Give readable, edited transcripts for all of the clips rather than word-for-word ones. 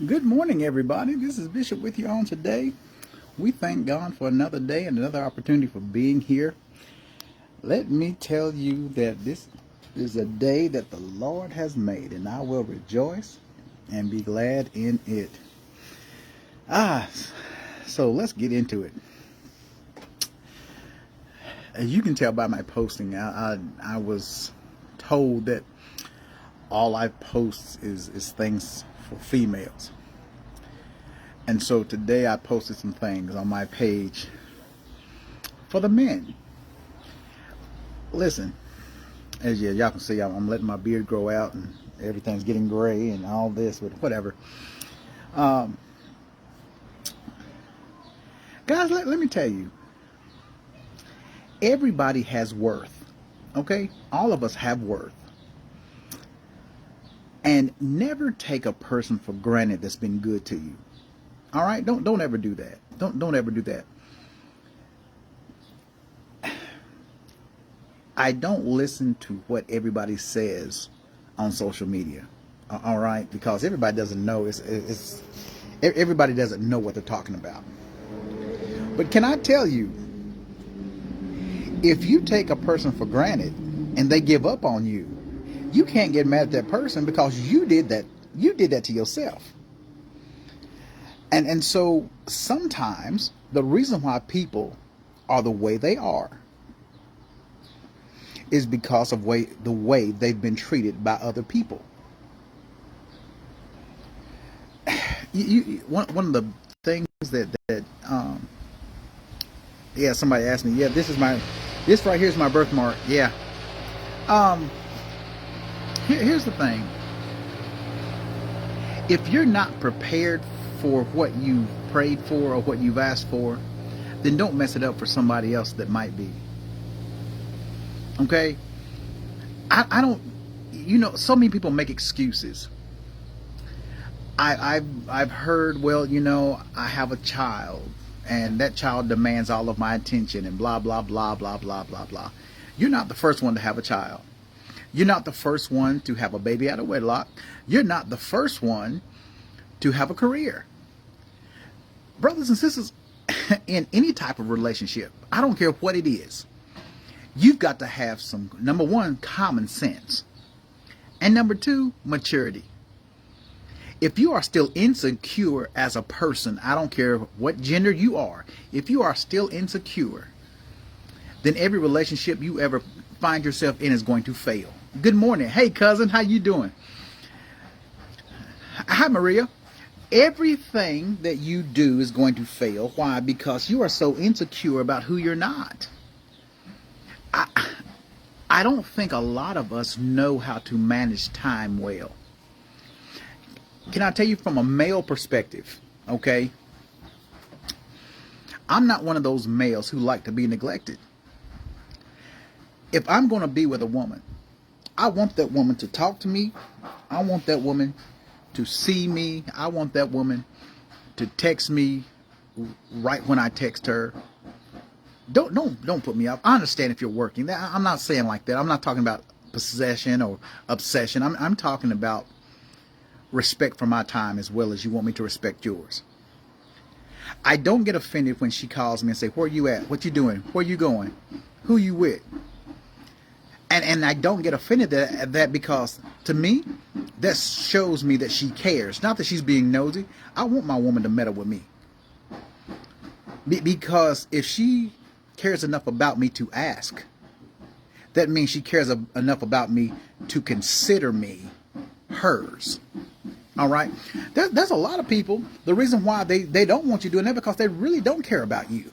Good morning, everybody. This is Bishop with you on today. We thank God for another day and another opportunity for being here. Let me tell you that this is a day that the Lord has made, and I will rejoice and be glad in it. Ah, so let's get into it. As you can tell by my posting, I was told that all I post is things for females. And so today I posted some things on my page for the men. Listen, as y'all can see, I'm letting my beard grow out and everything's getting gray and all this, but whatever. Um, Guys, let me tell you, everybody has worth, okay? All of us have worth. And never take a person for granted that's been good to you. All right? Don't ever do that. Don't ever do that. I don't listen to what everybody says on social media. All right? Because everybody doesn't know. Everybody doesn't know what they're talking about. But can I tell you, if you take a person for granted and they give up on you, you can't get mad at that person because you did that. You did that to yourself. And so sometimes the reason why people are the way they are is because of the way they've been treated by other people. One of the things yeah, somebody asked me, yeah, this right here is my birthmark. Yeah. Um, Here's the thing. If you're not prepared for what you prayed for or what you've asked for, then don't mess it up for somebody else that might be. Okay? I don't, so many people make excuses. I've heard, well, I have a child and that child demands all of my attention and blah, blah, blah, blah, blah, blah, blah. You're not the first one to have a child. You're not the first one to have a baby out of wedlock. You're not the first one to have a career. Brothers and sisters, in any type of relationship, I don't care what it is, you've got to have some, number one, common sense. And number two, maturity. If you are still insecure as a person, I don't care what gender you are, if you are still insecure, then every relationship you ever find yourself in is going to fail. Good morning. Hey, cousin, how you doing? Hi, Maria. Everything that you do is going to fail. Why? Because you are so insecure about who you're not. I don't think a lot of us know how to manage time well. Can I tell you from a male perspective, okay? I'm not one of those males who like to be neglected. If I'm going to be with a woman, I want that woman to talk to me. I want that woman to see me. I want that woman to text me right when I text her. Don't put me up. I understand if you're working. I'm not saying like that. I'm not talking about possession or obsession. I'm talking about respect for my time as well as you want me to respect yours. I don't get offended when she calls me and say, where you at? What you doing? Where you going? Who you with? And I don't get offended at that because to me, that shows me that she cares. Not that she's being nosy. I want my woman to meddle with me. Because if she cares enough about me to ask, that means she cares enough about me to consider me hers. All right? There's a lot of people, the reason why they don't want you doing that because they really don't care about you.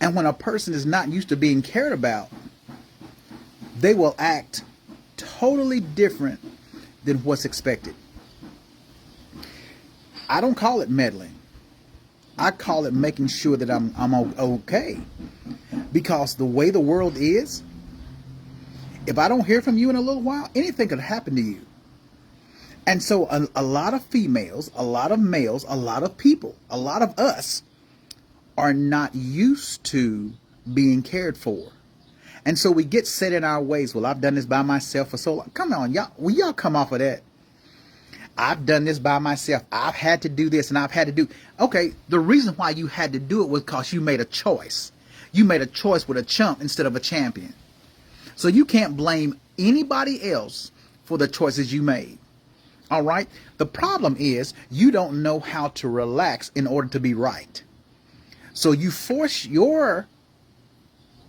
And when a person is not used to being cared about, they will act totally different than what's expected. I don't call it meddling. I call it making sure that I'm okay. Because the way the world is, if I don't hear from you in a little while, anything could happen to you. And so a lot of females, a lot of males, a lot of people, a lot of us are not used to being cared for. And so we get set in our ways. Well, I've done this by myself for so long. Come on, y'all. Will y'all come off of that? I've done this by myself. I've had to do this and I've had to do. Okay, the reason why you had to do it was because you made a choice. You made a choice with a chump instead of a champion. So you can't blame anybody else for the choices you made. All right? The problem is you don't know how to relax in order to be right. So you force your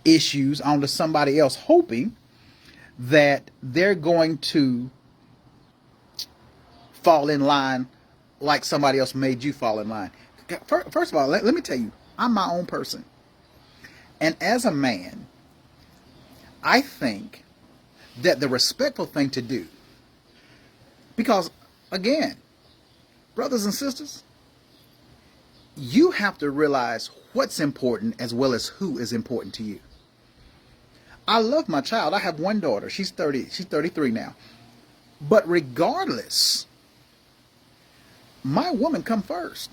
issues onto somebody else, hoping that they're going to fall in line like somebody else made you fall in line. First of all, let me tell you, I'm my own person. And as a man, I think that the respectful thing to do, because again, brothers and sisters, you have to realize what's important as well as who is important to you. I love my child. I have one daughter. She's 33 now. But regardless, my woman comes first.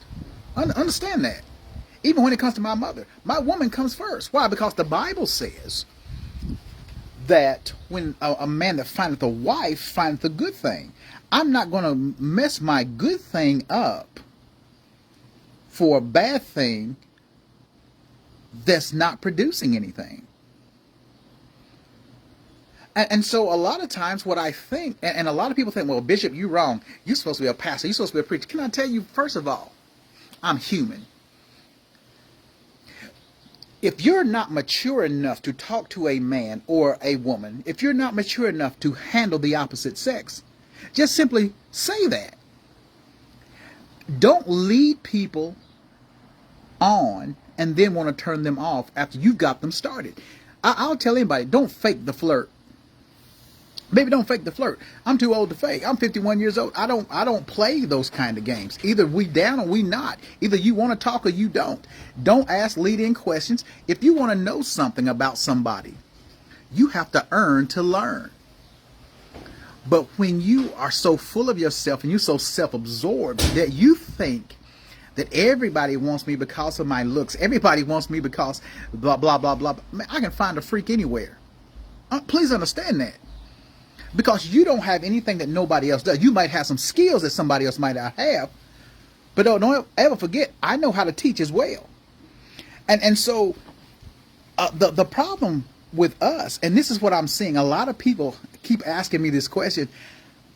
Understand that. Even when it comes to my mother, my woman comes first. Why? Because the Bible says that when a man that findeth a wife findeth a good thing. I'm not going to mess my good thing up for a bad thing that's not producing anything. And so a lot of times what I think, and a lot of people think, well, Bishop, you're wrong. You're supposed to be a pastor. You're supposed to be a preacher. Can I tell you, first of all, I'm human. If you're not mature enough to talk to a man or a woman, if you're not mature enough to handle the opposite sex, just simply say that. Don't lead people on and then want to turn them off after you've got them started. I'll tell anybody, don't fake the flirt. Baby, don't fake the flirt. I'm too old to fake. I'm 51 years old. I don't play those kind of games. Either we down or we not. Either you want to talk or you don't. Don't ask lead-in questions. If you want to know something about somebody, you have to earn to learn. But when you are so full of yourself and you're so self-absorbed that you think that everybody wants me because of my looks, everybody wants me because blah, blah, blah, blah. Man, I can find a freak anywhere. Please understand that. Because you don't have anything that nobody else does. You might have some skills that somebody else might not have. But don't ever forget, I know how to teach as well. And so the problem with us, and this is what I'm seeing, a lot of people keep asking me this question.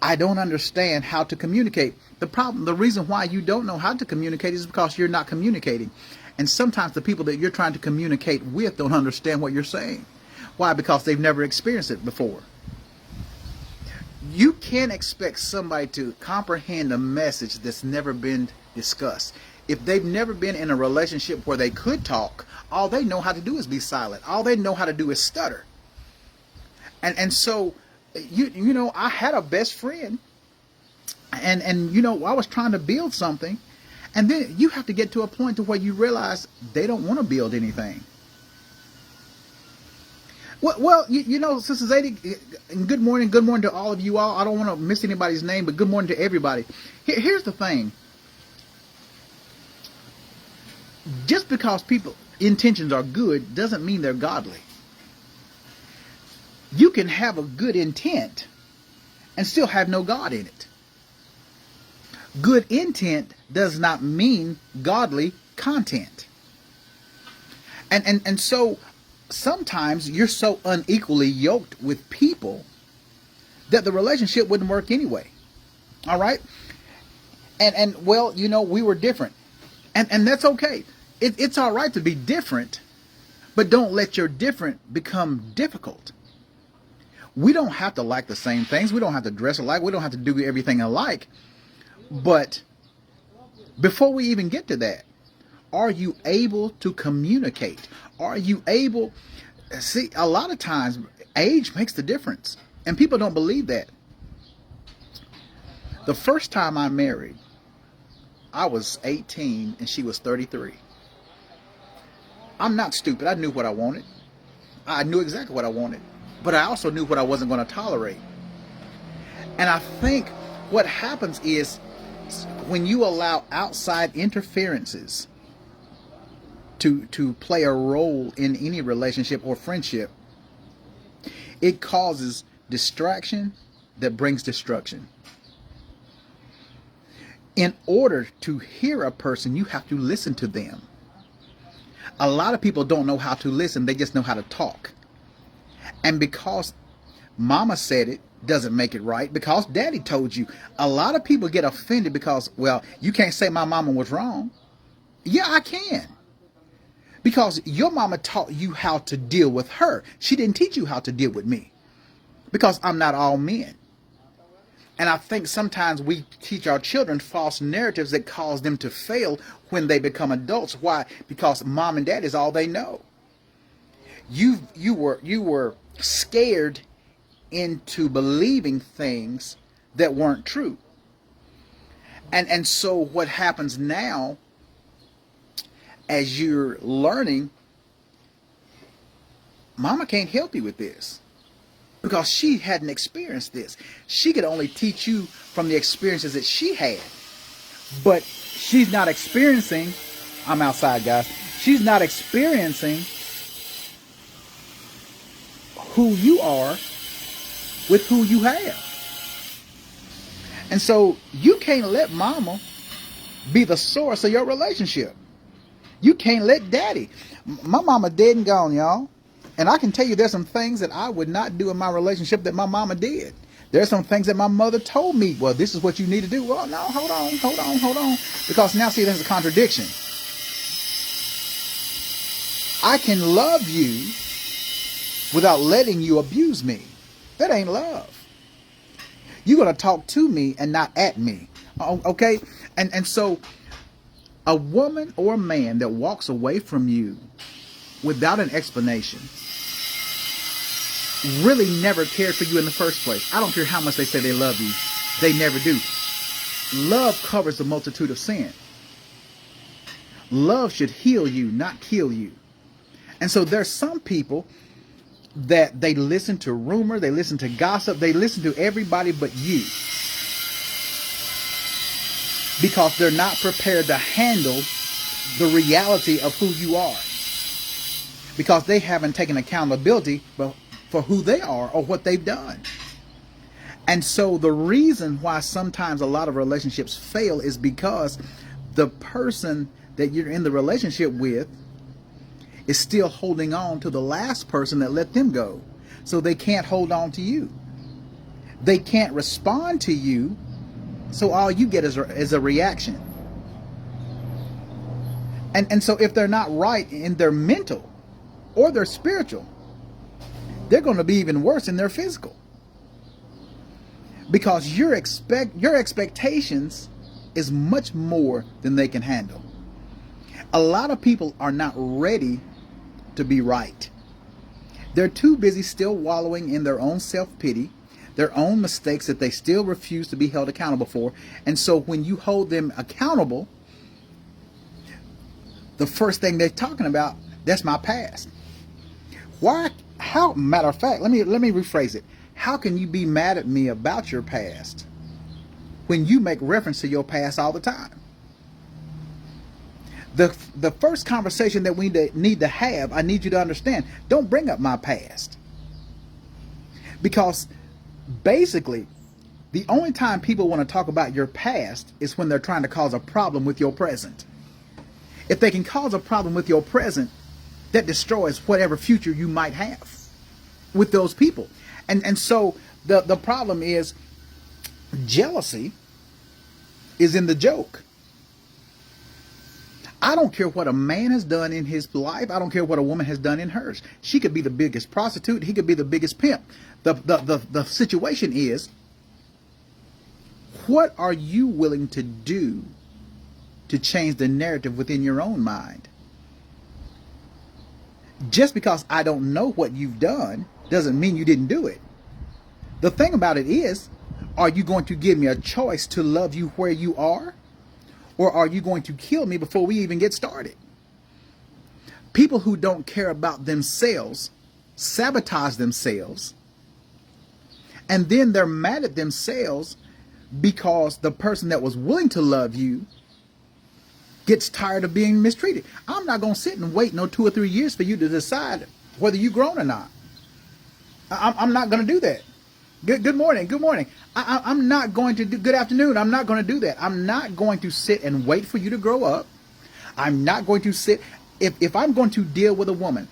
I don't understand how to communicate. The reason why you don't know how to communicate is because you're not communicating. And sometimes the people that you're trying to communicate with don't understand what you're saying. Why? Because they've never experienced it before. You can't expect somebody to comprehend a message that's never been discussed. If they've never been in a relationship where they could talk, all they know how to do is be silent. All they know how to do is stutter. And so, you know, I had a best friend, and you know, I was trying to build something, and then you have to get to a point to where you realize they don't want to build anything. Well, you know, Sister Zadie, good morning to all of you all. I don't want to miss anybody's name, but good morning to everybody. Here's the thing. Just because people's intentions are good doesn't mean they're godly. You can have a good intent and still have no God in it. Good intent does not mean godly content. And so sometimes you're so unequally yoked with people that the relationship wouldn't work anyway. All right? And well, you know, we were different. And that's okay. It's all right to be different, but don't let your different become difficult. We don't have to like the same things. We don't have to dress alike. We don't have to do everything alike. But before we even get to that, are you able to communicate? Are you able? See, a lot of times age makes the difference, and people don't believe that. The first time I married, I was 18 and she was 33. I'm not stupid. I knew what I wanted. I knew exactly what I wanted, but I also knew what I wasn't going to tolerate. And I think what happens is when you allow outside interferences to play a role in any relationship or friendship, it causes distraction that brings destruction. In order to hear a person, you have to listen to them. A lot of people don't know how to listen, they just know how to talk. And because mama said it doesn't make it right, because daddy told you. A lot of people get offended because, well, you can't say my mama was wrong. Yeah, I can. Because your mama taught you how to deal with her. She didn't teach you how to deal with me. Because I'm not all men. And I think sometimes we teach our children false narratives that cause them to fail when they become adults. Why? Because mom and dad is all they know. You were scared into believing things that weren't true. And so what happens now, as you're learning, mama can't help you with this. Because she hadn't experienced this. She could only teach you from the experiences that she had. But she's not experiencing, I'm outside, guys. She's not experiencing who you are with who you have. And so you can't let mama be the source of your relationship. You can't let daddy. My mama dead and gone, y'all. And I can tell you there's some things that I would not do in my relationship that my mama did. There's some things that my mother told me, well, this is what you need to do. Well, no, hold on. Because now, see, there's a contradiction. I can love you without letting you abuse me. That ain't love. You're going to talk to me and not at me. Okay? And so a woman or a man that walks away from you without an explanation really never cared for you in the first place. I don't care how much they say they love you. They never do. Love covers the multitude of sin. Love should heal you, not kill you. And so there's some people that they listen to rumor, they listen to gossip, they listen to everybody but you. Because they're not prepared to handle the reality of who you are. Because they haven't taken accountability for who they are or what they've done. And so the reason why sometimes a lot of relationships fail is because the person that you're in the relationship with is still holding on to the last person that let them go. So they can't hold on to you. They can't respond to you. So all you get is a reaction. And so if they're not right in their mental or their spiritual, they're going to be even worse in their physical. Because your expectations is much more than they can handle. A lot of people are not ready to be right. They're too busy still wallowing in their own self-pity, their own mistakes that they still refuse to be held accountable for. And so when you hold them accountable, the first thing they're talking about, that's my past. Why? How? Matter of fact, let me rephrase it. How can you be mad at me about your past when you make reference to your past all the time? The first conversation that we need to have, I need you to understand, don't bring up my past. Because basically, the only time people want to talk about your past is when they're trying to cause a problem with your present. If they can cause a problem with your present, that destroys whatever future you might have with those people. And so the problem is jealousy is in the joke. I don't care what a man has done in his life. I don't care what a woman has done in hers. She could be the biggest prostitute. He could be the biggest pimp. The situation is, what are you willing to do to change the narrative within your own mind? Just because I don't know what you've done doesn't mean you didn't do it. The thing about it is, are you going to give me a choice to love you where you are? Or are you going to kill me before we even get started? People who don't care about themselves sabotage themselves. And then they're mad at themselves because the person that was willing to love you gets tired of being mistreated. I'm not going to sit and wait no 2 or 3 years for you to decide whether you're grown or not. I'm not going to do that. Good morning. Good morning. I'm not going to do good afternoon. I'm not going to do that. I'm not going to sit and wait for you to grow up. I'm not going to sit. If I'm going to deal with a woman,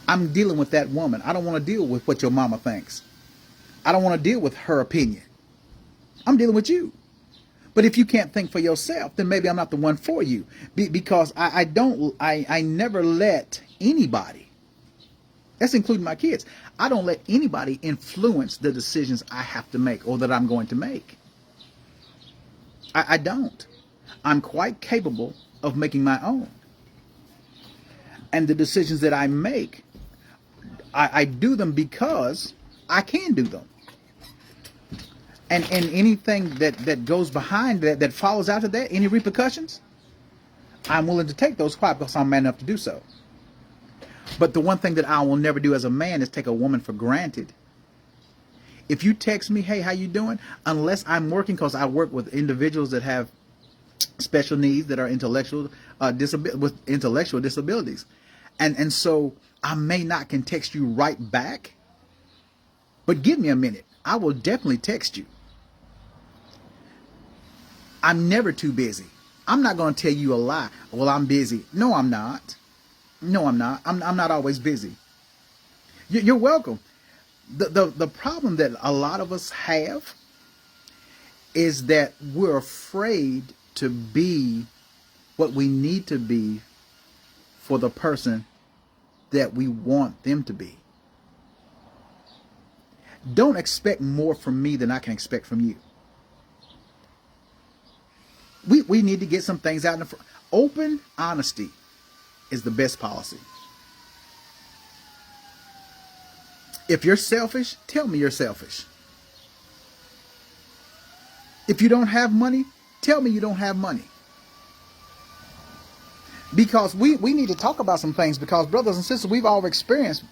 I'm dealing with that woman. I don't want to deal with what your mama thinks. I don't want to deal with her opinion. I'm dealing with you. But if you can't think for yourself, then maybe I'm not the one for you. Because I never let anybody, that's including my kids, I don't let anybody influence the decisions I have to make or that I'm going to make. I don't. I'm quite capable of making my own. And the decisions that I make, I do them because I can do them. And anything that goes behind that follows after that, any repercussions, I'm willing to take those quite because I'm man enough to do so. But the one thing that I will never do as a man is take a woman for granted. If you text me, hey, how you doing? Unless I'm working, because I work with individuals that have special needs, that are with intellectual disabilities. And so I may not can text you right back, but give me a minute. I will definitely text you. I'm never too busy. I'm not going to tell you a lie. Well, I'm busy. No, I'm not. No, I'm not. I'm not always busy. You're welcome. The problem that a lot of us have is that we're afraid to be what we need to be for the person that we want them to be. Don't expect more from me than I can expect from you. We need to get some things out in the front. Open honesty is the best policy. If you're selfish, tell me you're selfish. If you don't have money, tell me you don't have money. Because we need to talk about some things, because brothers and sisters, we've all experienced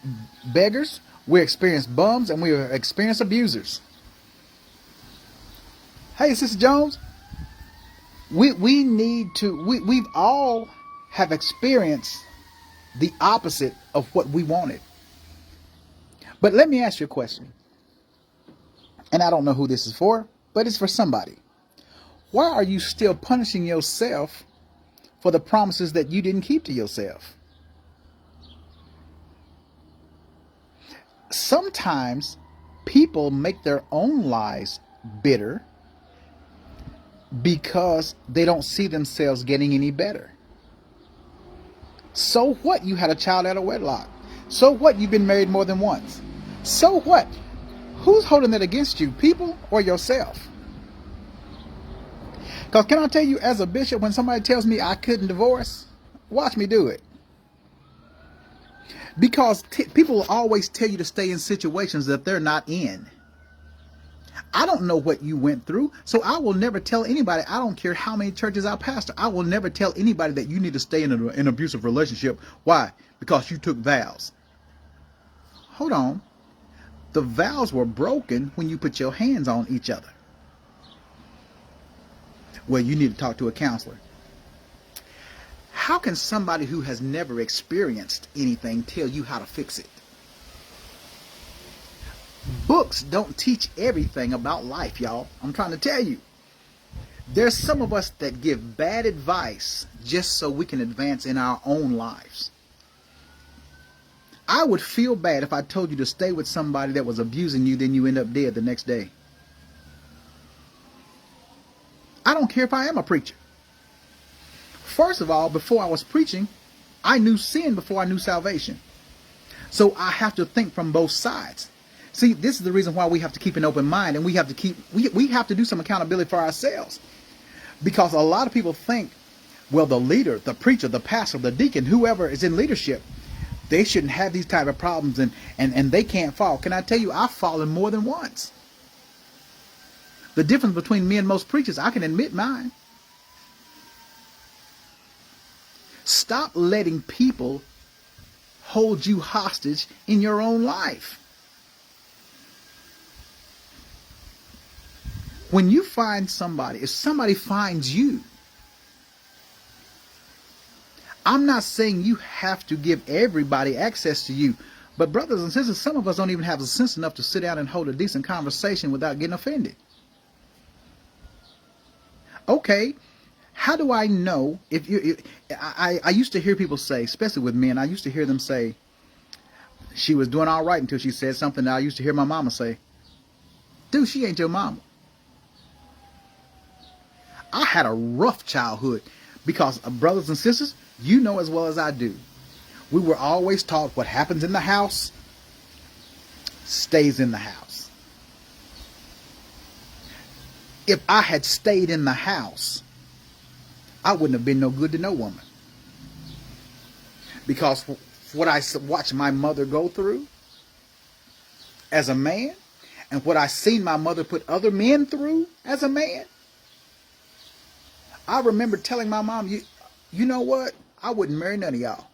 beggars, we experienced bums, and we experienced abusers. Hey, Sister Jones, we've all have experienced the opposite of what we wanted. But let me ask you a question. And I don't know who this is for, but it's for somebody. Why are you still punishing yourself for the promises that you didn't keep to yourself? Sometimes people make their own lives bitter because they don't see themselves getting any better. So what? You had a child out of wedlock. So what? You've been married more than once. So what? Who's holding that against you? People or yourself? Because can I tell you, as a bishop, when somebody tells me I couldn't divorce, watch me do it. Because people will always tell you to stay in situations that they're not in. I don't know what you went through, so I will never tell anybody. I don't care how many churches I pastor. I will never tell anybody that you need to stay in an abusive relationship. Why? Because you took vows. Hold on. The vows were broken when you put your hands on each other. Well, you need to talk to a counselor. How can somebody who has never experienced anything tell you how to fix it? Books don't teach everything about life, y'all. I'm trying to tell you. There's some of us that give bad advice just so we can advance in our own lives. I would feel bad if I told you to stay with somebody that was abusing you, then you end up dead the next day. I don't care if I am a preacher. First of all, before I was preaching, I knew sin before I knew salvation. So I have to think from both sides. See, this is the reason why we have to keep an open mind, and we have to do some accountability for ourselves. Because a lot of people think, well, the leader, the preacher, the pastor, the deacon, whoever is in leadership, they shouldn't have these type of problems and they can't fall. Can I tell you, I've fallen more than once. The difference between me and most preachers, I can admit mine. Stop letting people hold you hostage in your own life. When you find somebody, if somebody finds you, I'm not saying you have to give everybody access to you, But brothers and sisters, some of us don't even have the sense enough to sit down and hold a decent conversation without getting offended. Okay, how do I know if you? I used to hear people say, especially with men, I used to hear them say, she was doing all right until she said something that I used to hear my mama say, dude, she ain't your mama. I had a rough childhood because, brothers and sisters, you know as well as I do, we were always taught what happens in the house stays in the house. If I had stayed in the house, I wouldn't have been no good to no woman. Because what I watched my mother go through as a man, and what I seen my mother put other men through as a man, I remember telling my mom, you know what? I wouldn't marry none of y'all.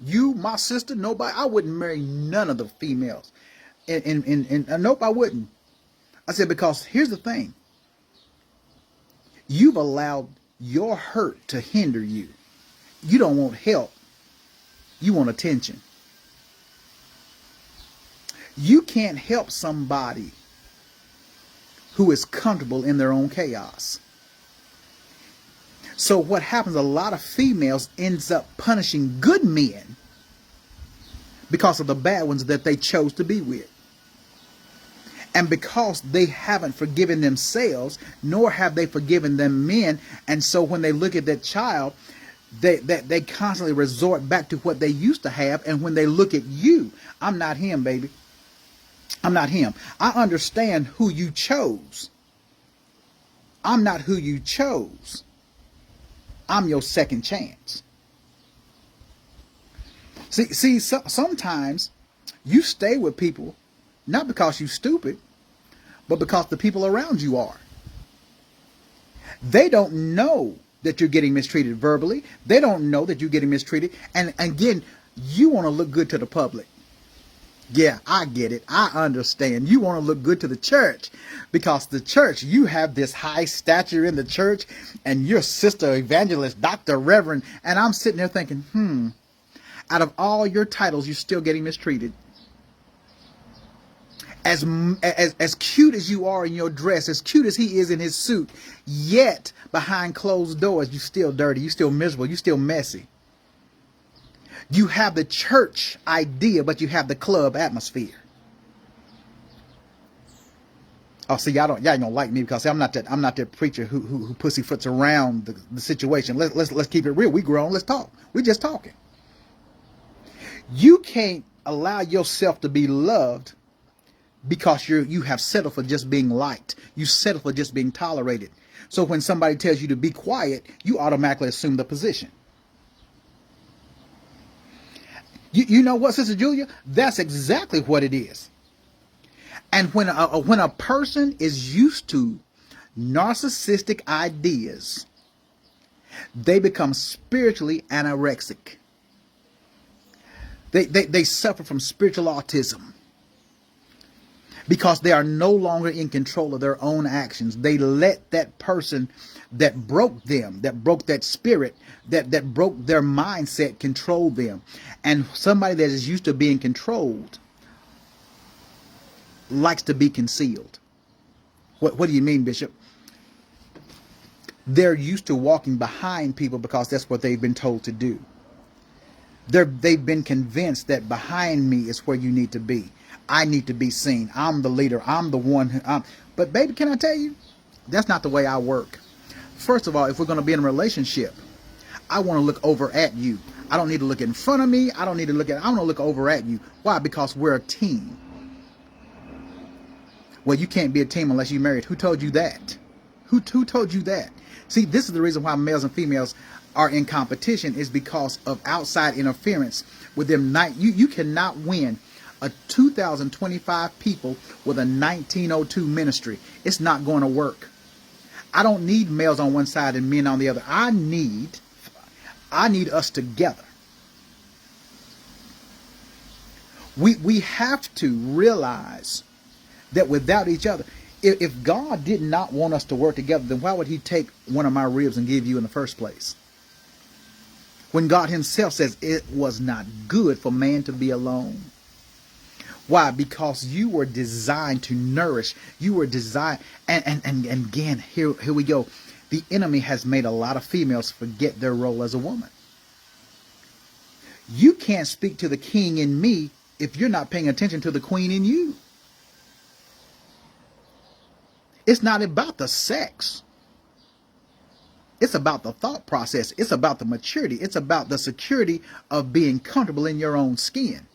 You, my sister, nobody. I wouldn't marry none of the females. And nope, I wouldn't. I said, because here's the thing. You've allowed your hurt to hinder you. You don't want help. You want attention. You can't help somebody who is comfortable in their own chaos. So what happens, a lot of females ends up punishing good men because of the bad ones that they chose to be with. And because they haven't forgiven themselves, nor have they forgiven them men. And so when they look at that child, they constantly resort back to what they used to have. And when they look at you, I'm not him, baby. I'm not him. I understand who you chose. I'm not who you chose. I'm your second chance. See, sometimes you stay with people not because you're stupid, but because the people around you are. They don't know that you're getting mistreated verbally. They don't know that you're getting mistreated. And again, you want to look good to the public. Yeah, I get it. I understand. You want to look good to the church because the church, you have this high stature in the church and your sister evangelist, Dr. Reverend. And I'm sitting there thinking, out of all your titles, you're still getting mistreated. As cute as you are in your dress, as cute as he is in his suit, yet behind closed doors, you're still dirty, you're still miserable, you're still messy. You have the church idea, but you have the club atmosphere. Oh, see, y'all ain't gonna like me because I'm not that preacher who pussyfoots around the situation. Let's keep it real. We grown. Let's talk. We just talking. You can't allow yourself to be loved because you have settled for just being liked. You settle for just being tolerated. So when somebody tells you to be quiet, you automatically assume the position. You know what, Sister Julia? That's exactly what it is. And when a person is used to narcissistic ideas, they become spiritually anorexic. They suffer from spiritual autism because they are no longer in control of their own actions. They let that person that broke them, that broke that spirit, that broke their mindset control them. And somebody that is used to being controlled likes to be concealed. What do you mean, Bishop? They're used to walking behind people because that's what they've been told to do. They've been convinced that behind me is where you need to be. I need to be seen. I'm the leader. I'm the one. But baby, can I tell you, that's not the way I work. First of all, if we're going to be in a relationship, I want to look over at you. I don't need to look in front of me. I want to look over at you. Why? Because we're a team. Well, you can't be a team unless you're married. Who told you that? Who told you that? See, this is the reason why males and females are in competition, is because of outside interference with them. You cannot win a 2025 people with a 1902 ministry. It's not going to work. I don't need males on one side and men on the other. I need us together. We have to realize that without each other, if God did not want us to work together, then why would he take one of my ribs and give you in the first place? When God himself says it was not good for man to be alone. Why? Because you were designed to nourish. You were designed, and again, here we go. The enemy has made a lot of females forget their role as a woman. You can't speak to the king in me if you're not paying attention to the queen in you. It's not about the sex. It's about the thought process. It's about the maturity. It's about the security of being comfortable in your own skin.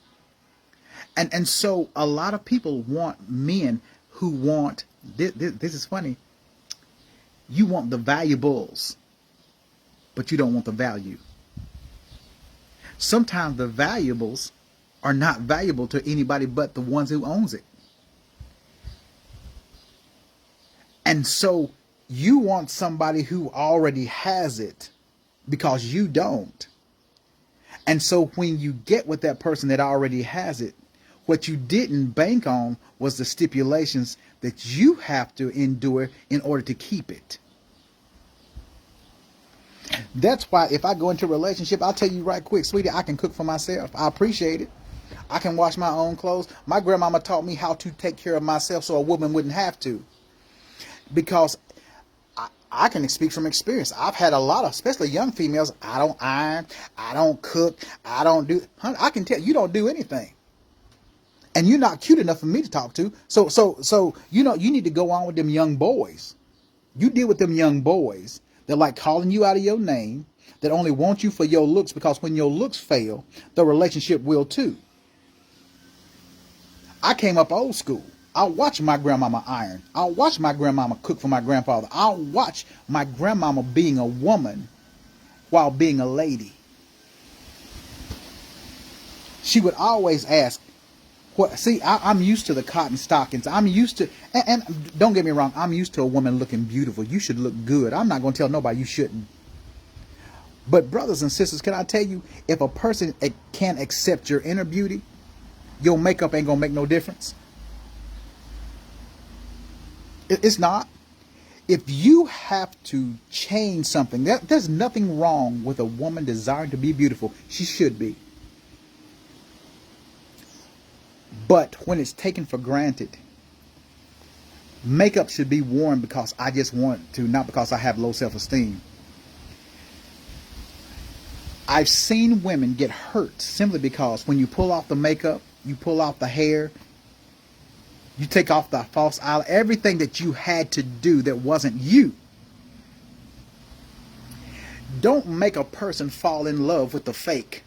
And so a lot of people want men who want, this is funny, you want the valuables, but you don't want the value. Sometimes the valuables are not valuable to anybody but the ones who owns it. And so you want somebody who already has it because you don't. And so when you get with that person that already has it, what you didn't bank on was the stipulations that you have to endure in order to keep it. That's why if I go into a relationship, I'll tell you right quick, sweetie, I can cook for myself. I appreciate it. I can wash my own clothes. My grandmama taught me how to take care of myself so a woman wouldn't have to. Because I can speak from experience. I've had a lot of, especially young females, I don't iron, I don't cook, I don't do, honey, I can tell you don't do anything. And you're not cute enough for me to talk to. So you know, you need to go on with them young boys. You deal with them young boys that like calling you out of your name, that only want you for your looks, because when your looks fail, the relationship will too. I came up old school. I'll watch my grandmama iron. I'll watch my grandmama cook for my grandfather. I'll watch my grandmama being a woman while being a lady. She would always ask, "What?" See, I'm used to the cotton stockings. I'm used to, and don't get me wrong, I'm used to a woman looking beautiful. You should look good. I'm not going to tell nobody you shouldn't. But brothers and sisters, can I tell you, if a person can't accept your inner beauty, your makeup ain't going to make no difference. It's not. If you have to change something, there's nothing wrong with a woman desiring to be beautiful. She should be. But when it's taken for granted, makeup should be worn because I just want to, not because I have low self-esteem. I've seen women get hurt simply because when you pull off the makeup, you pull off the hair, you take off the false eyelid, everything that you had to do that wasn't you. Don't make a person fall in love with the fake.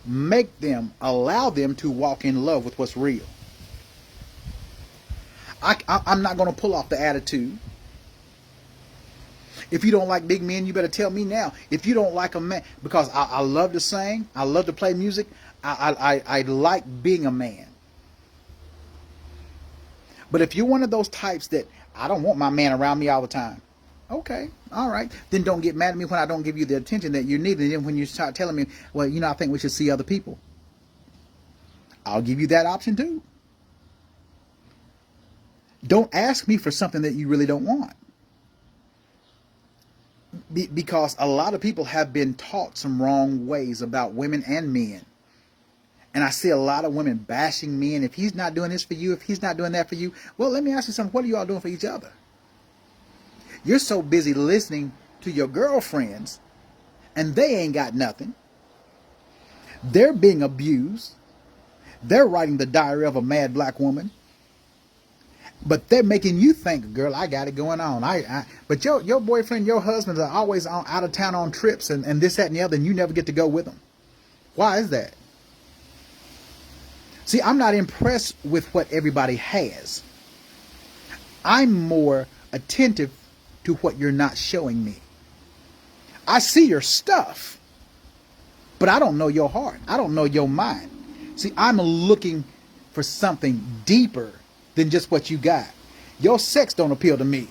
Make them, allow them to walk in love with what's real. I'm not going to pull off the attitude. If you don't like big men, you better tell me now. If you don't like a man, because I love to sing, I love to play music, I like being a man. But if you're one of those types that I don't want my man around me all the time, okay, all right, then don't get mad at me when I don't give you the attention that you need. And then when you start telling me, well, you know, I think we should see other people, I'll give you that option too. Don't ask me for something that you really don't want. Because a lot of people have been taught some wrong ways about women and men. And I see a lot of women bashing men. If he's not doing this for you, if he's not doing that for you, well, let me ask you something. What are you all doing for each other? You're so busy listening to your girlfriends, and they ain't got nothing. They're being abused. They're writing the diary of a mad black woman. But they're making you think, girl, I got it going on. But your boyfriend, your husbands are always out of town on trips and this, that, and the other, and you never get to go with them. Why is that? See, I'm not impressed with what everybody has. I'm more attentive to what you're not showing me. I see your stuff, but I don't know your heart. I don't know your mind. See, I'm looking for something deeper than just what you got. Your sex don't appeal to me.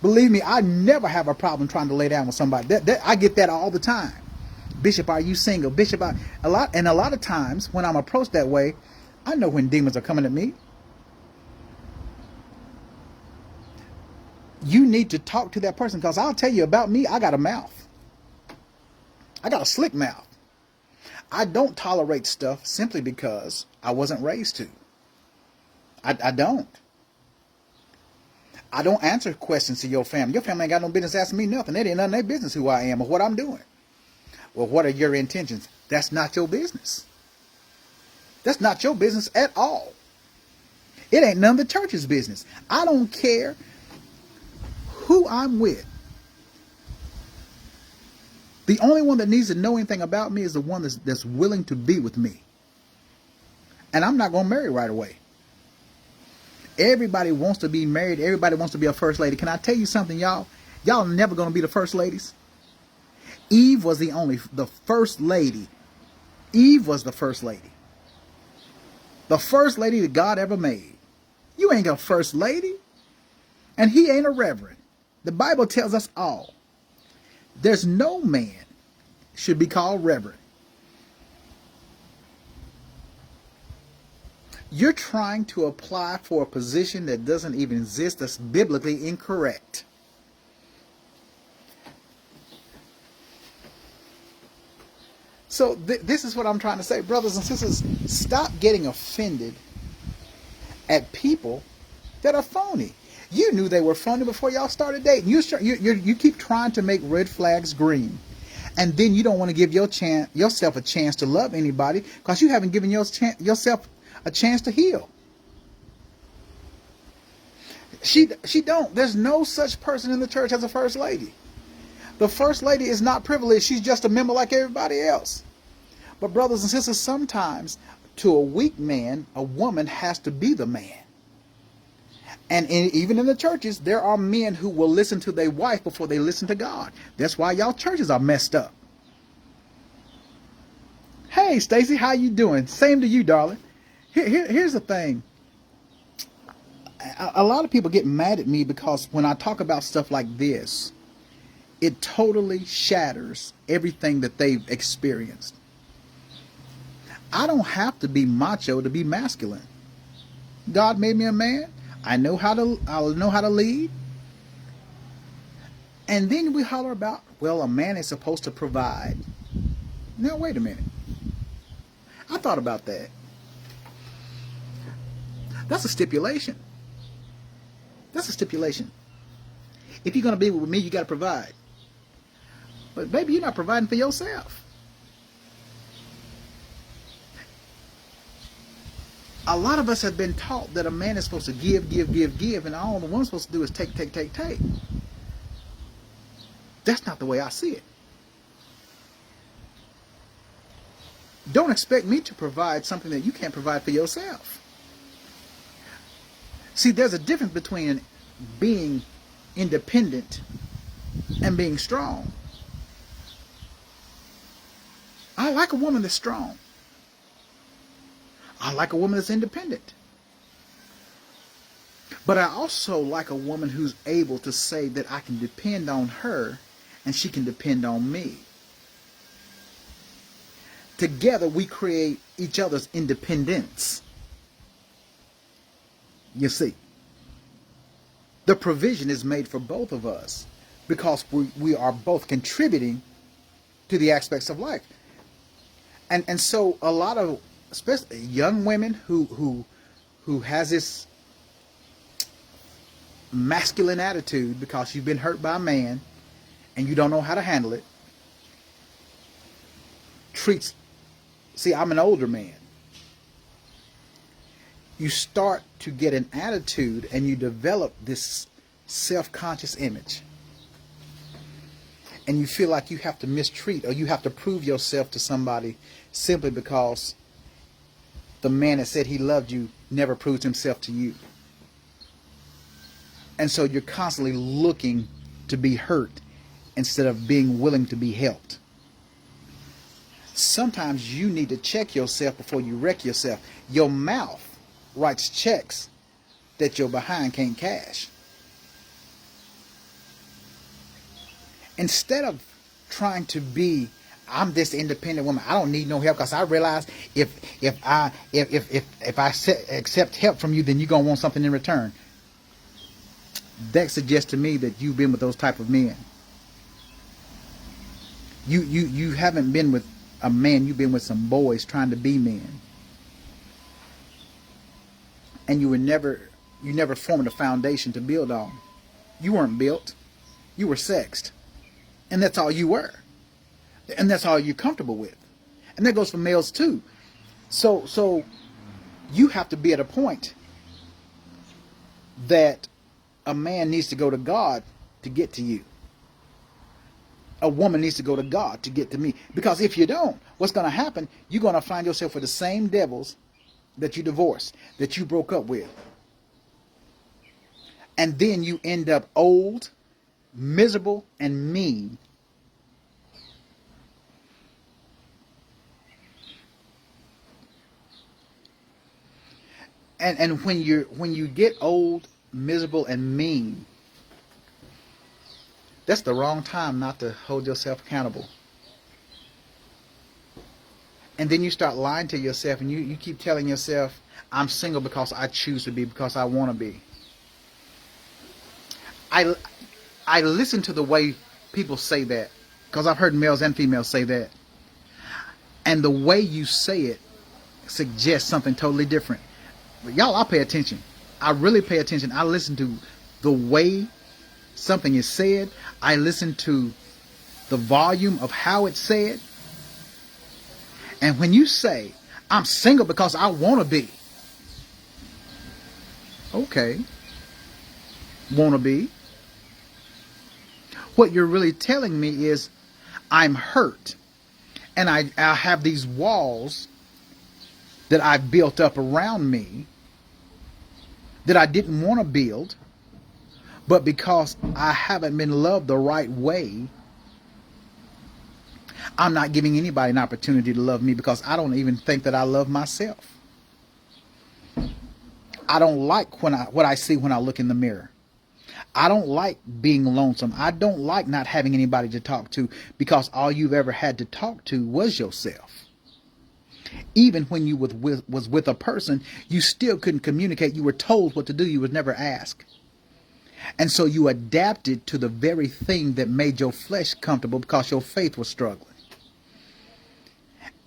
Believe me, I never have a problem trying to lay down with somebody. I get that all the time. Bishop, are you single? Bishop, a lot of times when I'm approached that way, I know when demons are coming at me. You need to talk to that person, because I'll tell you about me, I got a mouth. I got a slick mouth. I don't tolerate stuff simply because I wasn't raised to. I don't. I don't answer questions to your family. Your family ain't got no business asking me nothing. It ain't none of their business who I am or what I'm doing. Well, what are your intentions? That's not your business. That's not your business at all. It ain't none of the church's business. I don't care who I'm with. The only one that needs to know anything about me is the one that's willing to be with me. And I'm not going to marry right away. Everybody wants to be married. Everybody wants to be a first lady. Can I tell you something, y'all? Y'all are never going to be the first ladies. Eve was the first lady. Eve was the first lady. The first lady that God ever made. You ain't a first lady. And he ain't a reverend. The Bible tells us all. There's no man should be called reverend. You're trying to apply for a position that doesn't even exist, that's biblically incorrect. So this is what I'm trying to say. Brothers and sisters, stop getting offended at people that are phony. You knew they were phony before y'all started dating. You keep trying to make red flags green. And then you don't want to give yourself a chance to love anybody because you haven't given yourself a chance to heal. She don't. There's no such person in the church as a first lady. The first lady is not privileged. She's just a member like everybody else. But brothers and sisters, sometimes to a weak man, a woman has to be the man. And even in the churches, there are men who will listen to their wife before they listen to God. That's why y'all churches are messed up. Hey, Stacy, how you doing? Same to you, darling. Here's the thing. A lot of people get mad at me because when I talk about stuff like this, it totally shatters everything that they've experienced. I don't have to be macho to be masculine. God made me a man. I know how to lead. And then we holler about, well, a man is supposed to provide. Now, wait a minute. I thought about that. That's a stipulation. That's a stipulation. If you're going to be with me, you got to provide. But baby, you're not providing for yourself. A lot of us have been taught that a man is supposed to give, and all the one's supposed to do is take. That's not the way I see it. Don't expect me to provide something that you can't provide for yourself. See, there's a difference between being independent and being strong. I like a woman that's strong. I like a woman that's independent. But I also like a woman who's able to say that I can depend on her and she can depend on me. Together we create each other's independence. You see, the provision is made for both of us because we are both contributing to the aspects of life. And so a lot of, especially young women who has this masculine attitude because you've been hurt by a man and you don't know how to handle it, see, I'm an older man. You start to get an attitude and you develop this self-conscious image. And you feel like you have to mistreat or you have to prove yourself to somebody simply because the man that said he loved you never proved himself to you. And so you're constantly looking to be hurt instead of being willing to be helped. Sometimes you need to check yourself before you wreck yourself. Your mouth writes checks that your behind can't cash. Instead of trying to be, I'm this independent woman, I don't need no help because I realize if I accept help from you, then you're gonna want something in return. That suggests to me that you've been with those type of men. You haven't been with a man, you've been with some boys trying to be men. And you never formed a foundation to build on. You weren't built. You were sexed. And that's all you were. And that's all you're comfortable with. And that goes for males too. So you have to be at a point that a man needs to go to God to get to you. A woman needs to go to God to get to me. Because if you don't, what's going to happen, you're going to find yourself with the same devils that you divorced, that you broke up with. And then you end up old, miserable, and mean. And when you get old, miserable, and mean, that's the wrong time not to hold yourself accountable. And then you start lying to yourself, and you keep telling yourself, I'm single because I choose to be, because I want to be. I listen to the way people say that, because I've heard males and females say that. And the way you say it suggests something totally different. But y'all, I pay attention. I really pay attention. I listen to the way something is said. I listen to the volume of how it's said. And when you say, I'm single because I want to be. Okay. Want to be. What you're really telling me is, I'm hurt. And I have these walls that I've built up around me that I didn't want to build. But because I haven't been loved the right way, I'm not giving anybody an opportunity to love me, because I don't even think that I love myself. I don't like what I see when I look in the mirror. I don't like being lonesome. I don't like not having anybody to talk to, because all you've ever had to talk to was yourself. Even when you was with a person, you still couldn't communicate. You were told what to do. You was never asked. And so you adapted to the very thing that made your flesh comfortable, because your faith was struggling.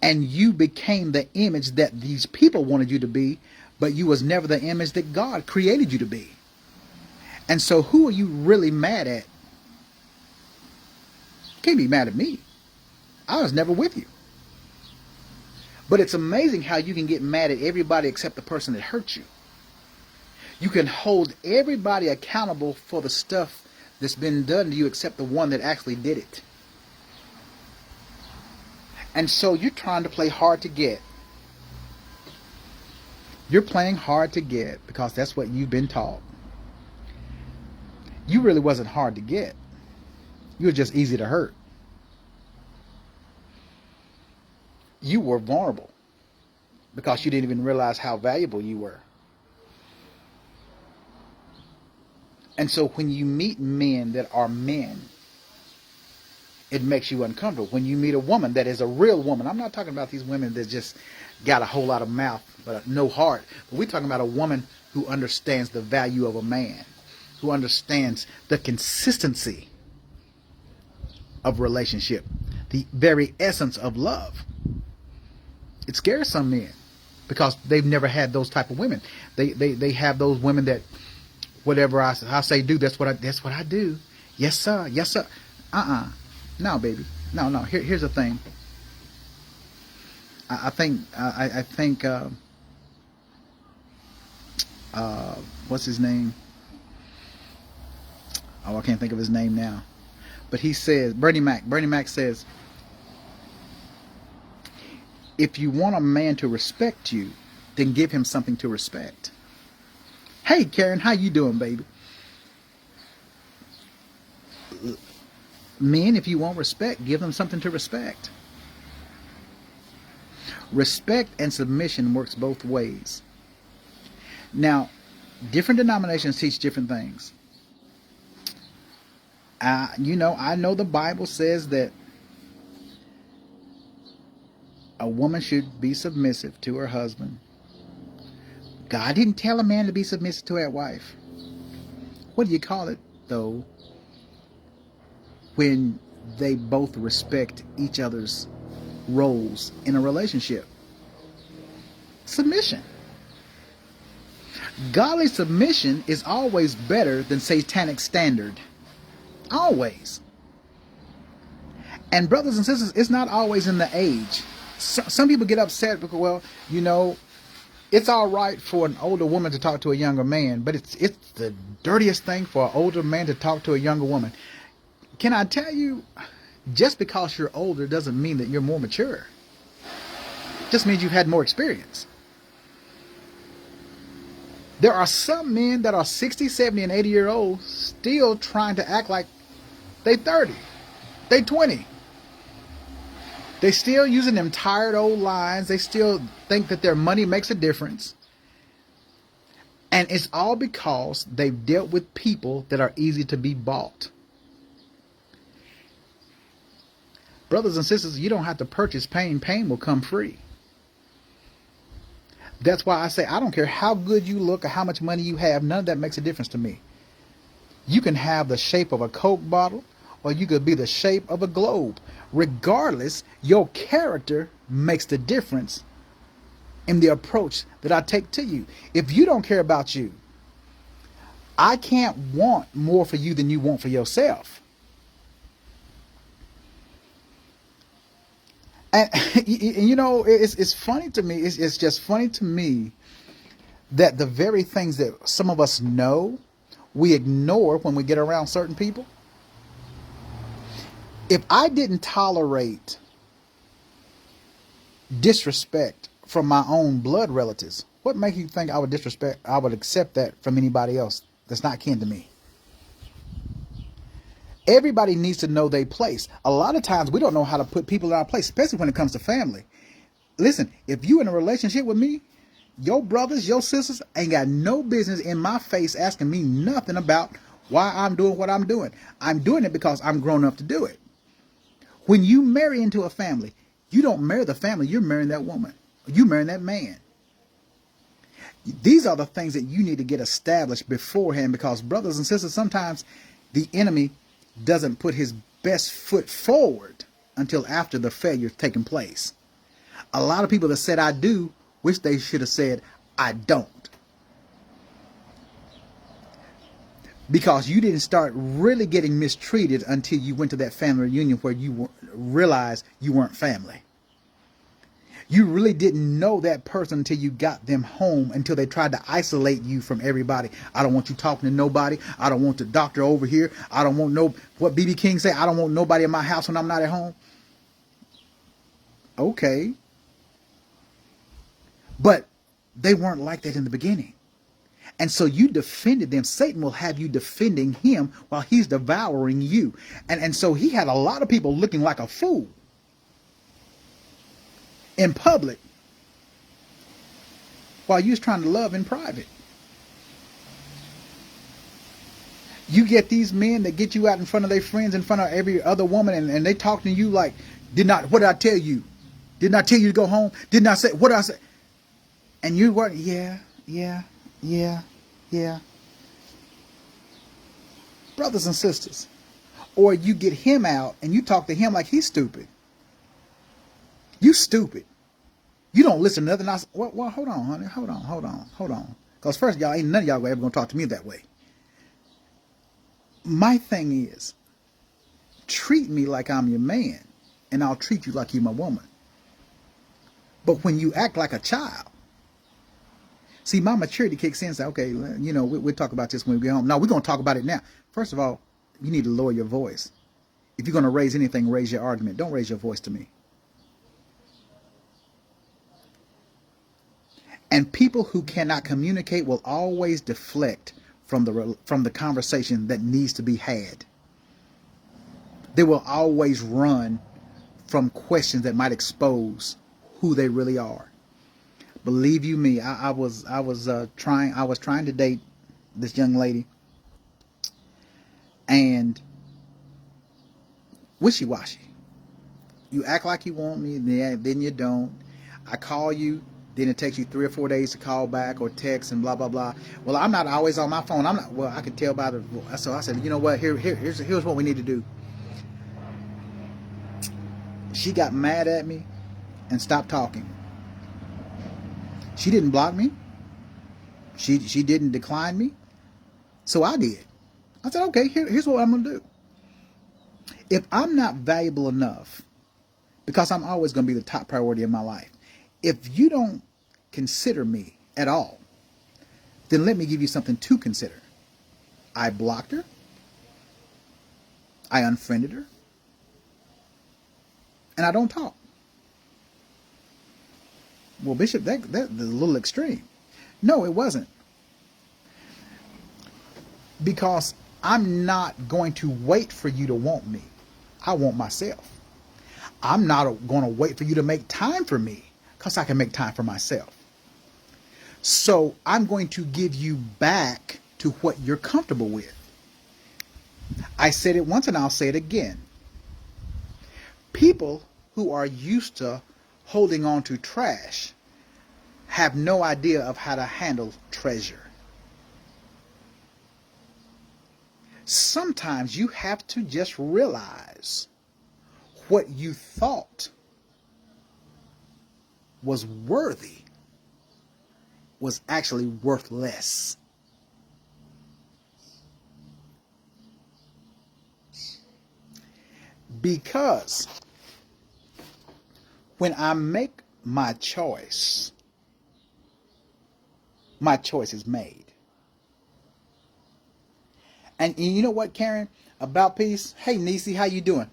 And you became the image that these people wanted you to be, but you was never the image that God created you to be. And so who are you really mad at? You can't be mad at me. I was never with you. But it's amazing how you can get mad at everybody except the person that hurt you. You can hold everybody accountable for the stuff that's been done to you except the one that actually did it. And so you're trying to play hard to get. You're playing hard to get because that's what you've been taught. You really wasn't hard to get. You were just easy to hurt. You were vulnerable because you didn't even realize how valuable you were. And so when you meet men that are men, it makes you uncomfortable. When you meet a woman that is a real woman, I'm not talking about these women that just got a whole lot of mouth but no heart. But we're talking about a woman who understands the value of a man, who understands the consistency of relationship, the very essence of love. It scares some men because they've never had those type of women. They have those women that whatever I say do, that's what I do. Yes sir, yes sir. No, baby. No. Here's the thing. I think what's his name? Oh, I can't think of his name now. But he says, Bernie Mac says, if you want a man to respect you, then give him something to respect. Hey, Karen, how you doing, baby? Men, if you want respect, give them something to respect. Respect and submission works both ways. Now, different denominations teach different things. I know the Bible says that a woman should be submissive to her husband. God didn't tell a man to be submissive to his wife. What do you call it, though, when they both respect each other's roles in a relationship. Submission. Godly submission is always better than satanic standard. Always. And brothers and sisters, it's not always in the age. Some people get upset because, well, it's all right for an older woman to talk to a younger man, but it's the dirtiest thing for an older man to talk to a younger woman. Can I tell you, just because you're older doesn't mean that you're more mature. It just means you've had more experience. There are some men that are 60, 70, and 80-year-olds still trying to act like they 30, they 20. They still using them tired old lines. They still think that their money makes a difference. And it's all because they've dealt with people that are easy to be bought. Brothers and sisters, you don't have to purchase pain. Pain will come free. That's why I say I don't care how good you look or how much money you have. None of that makes a difference to me. You can have the shape of a Coke bottle, or you could be the shape of a globe. Regardless, your character makes the difference in the approach that I take to you. If you don't care about you, I can't want more for you than you want for yourself. And it's funny to me. It's just funny to me that the very things that some of us know, we ignore when we get around certain people. If I didn't tolerate disrespect from my own blood relatives, what makes you think I would accept that from anybody else that's not kin to me? Everybody needs to know their place. A lot of times we don't know how to put people in our place, especially when it comes to family. Listen, if you in a relationship with me, your brothers, your sisters ain't got no business in my face asking me nothing about why I'm doing what I'm doing. I'm doing it because I'm grown up to do it. When you marry into a family, you don't marry the family, you're marrying that woman. You're marrying that man. These are the things that you need to get established beforehand, because brothers and sisters, sometimes the enemy doesn't put his best foot forward until after the failure's taken place. A lot of people that said I do wish they should have said I don't. Because you didn't start really getting mistreated until you went to that family reunion where you realized you weren't family. You really didn't know that person until you got them home, until they tried to isolate you from everybody. I don't want you talking to nobody. I don't want the doctor over here. I don't want what B.B. King say. I don't want nobody in my house when I'm not at home. Okay. But they weren't like that in the beginning. And so you defended them. Satan will have you defending him while he's devouring you. And so he had a lot of people looking like a fool in public while you was trying to love in private. You get these men that get you out in front of their friends, in front of every other woman, and they talk to you like, what did I tell you? Didn't I tell you to go home? Didn't I say, what did I say? And you were, yeah. Brothers and sisters. Or you get him out and you talk to him like he's stupid. You stupid. You don't listen to nothing else. Well, hold on, honey. Hold on. Because first, y'all ain't none of y'all ever going to talk to me that way. My thing is, treat me like I'm your man, and I'll treat you like you're my woman. But when you act like a child, see, my maturity kicks in and say, okay, we'll talk about this when we get home. No, we're going to talk about it now. First of all, you need to lower your voice. If you're going to raise anything, raise your argument. Don't raise your voice to me. And people who cannot communicate will always deflect from the conversation that needs to be had. They will always run from questions that might expose who they really are. Believe you me, I was trying to date this young lady, and wishy-washy. You act like you want me, then you don't. I call you, then it takes you 3 or 4 days to call back or text and blah blah blah. Well, I'm not always on my phone. I could tell by the voice. So I said, you know what? Here's what we need to do. She got mad at me and stop talking. She didn't block me. She didn't decline me. So I did. I said, okay, here's what I'm going to do. If I'm not valuable enough, because I'm always going to be the top priority in my life, if you don't consider me at all, then let me give you something to consider. I blocked her. I unfriended her. And I don't talk. Well, Bishop, that's a little extreme. No, it wasn't. Because I'm not going to wait for you to want me. I want myself. I'm not going to wait for you to make time for me, because I can make time for myself. So I'm going to give you back to what you're comfortable with. I said it once and I'll say it again. People who are used to holding on to trash have no idea of how to handle treasure. Sometimes you have to just realize what you thought was worthy was actually worth less. Because when I make my choice is made. And you know what, Karen, about peace? Hey, Nisi, how you doing?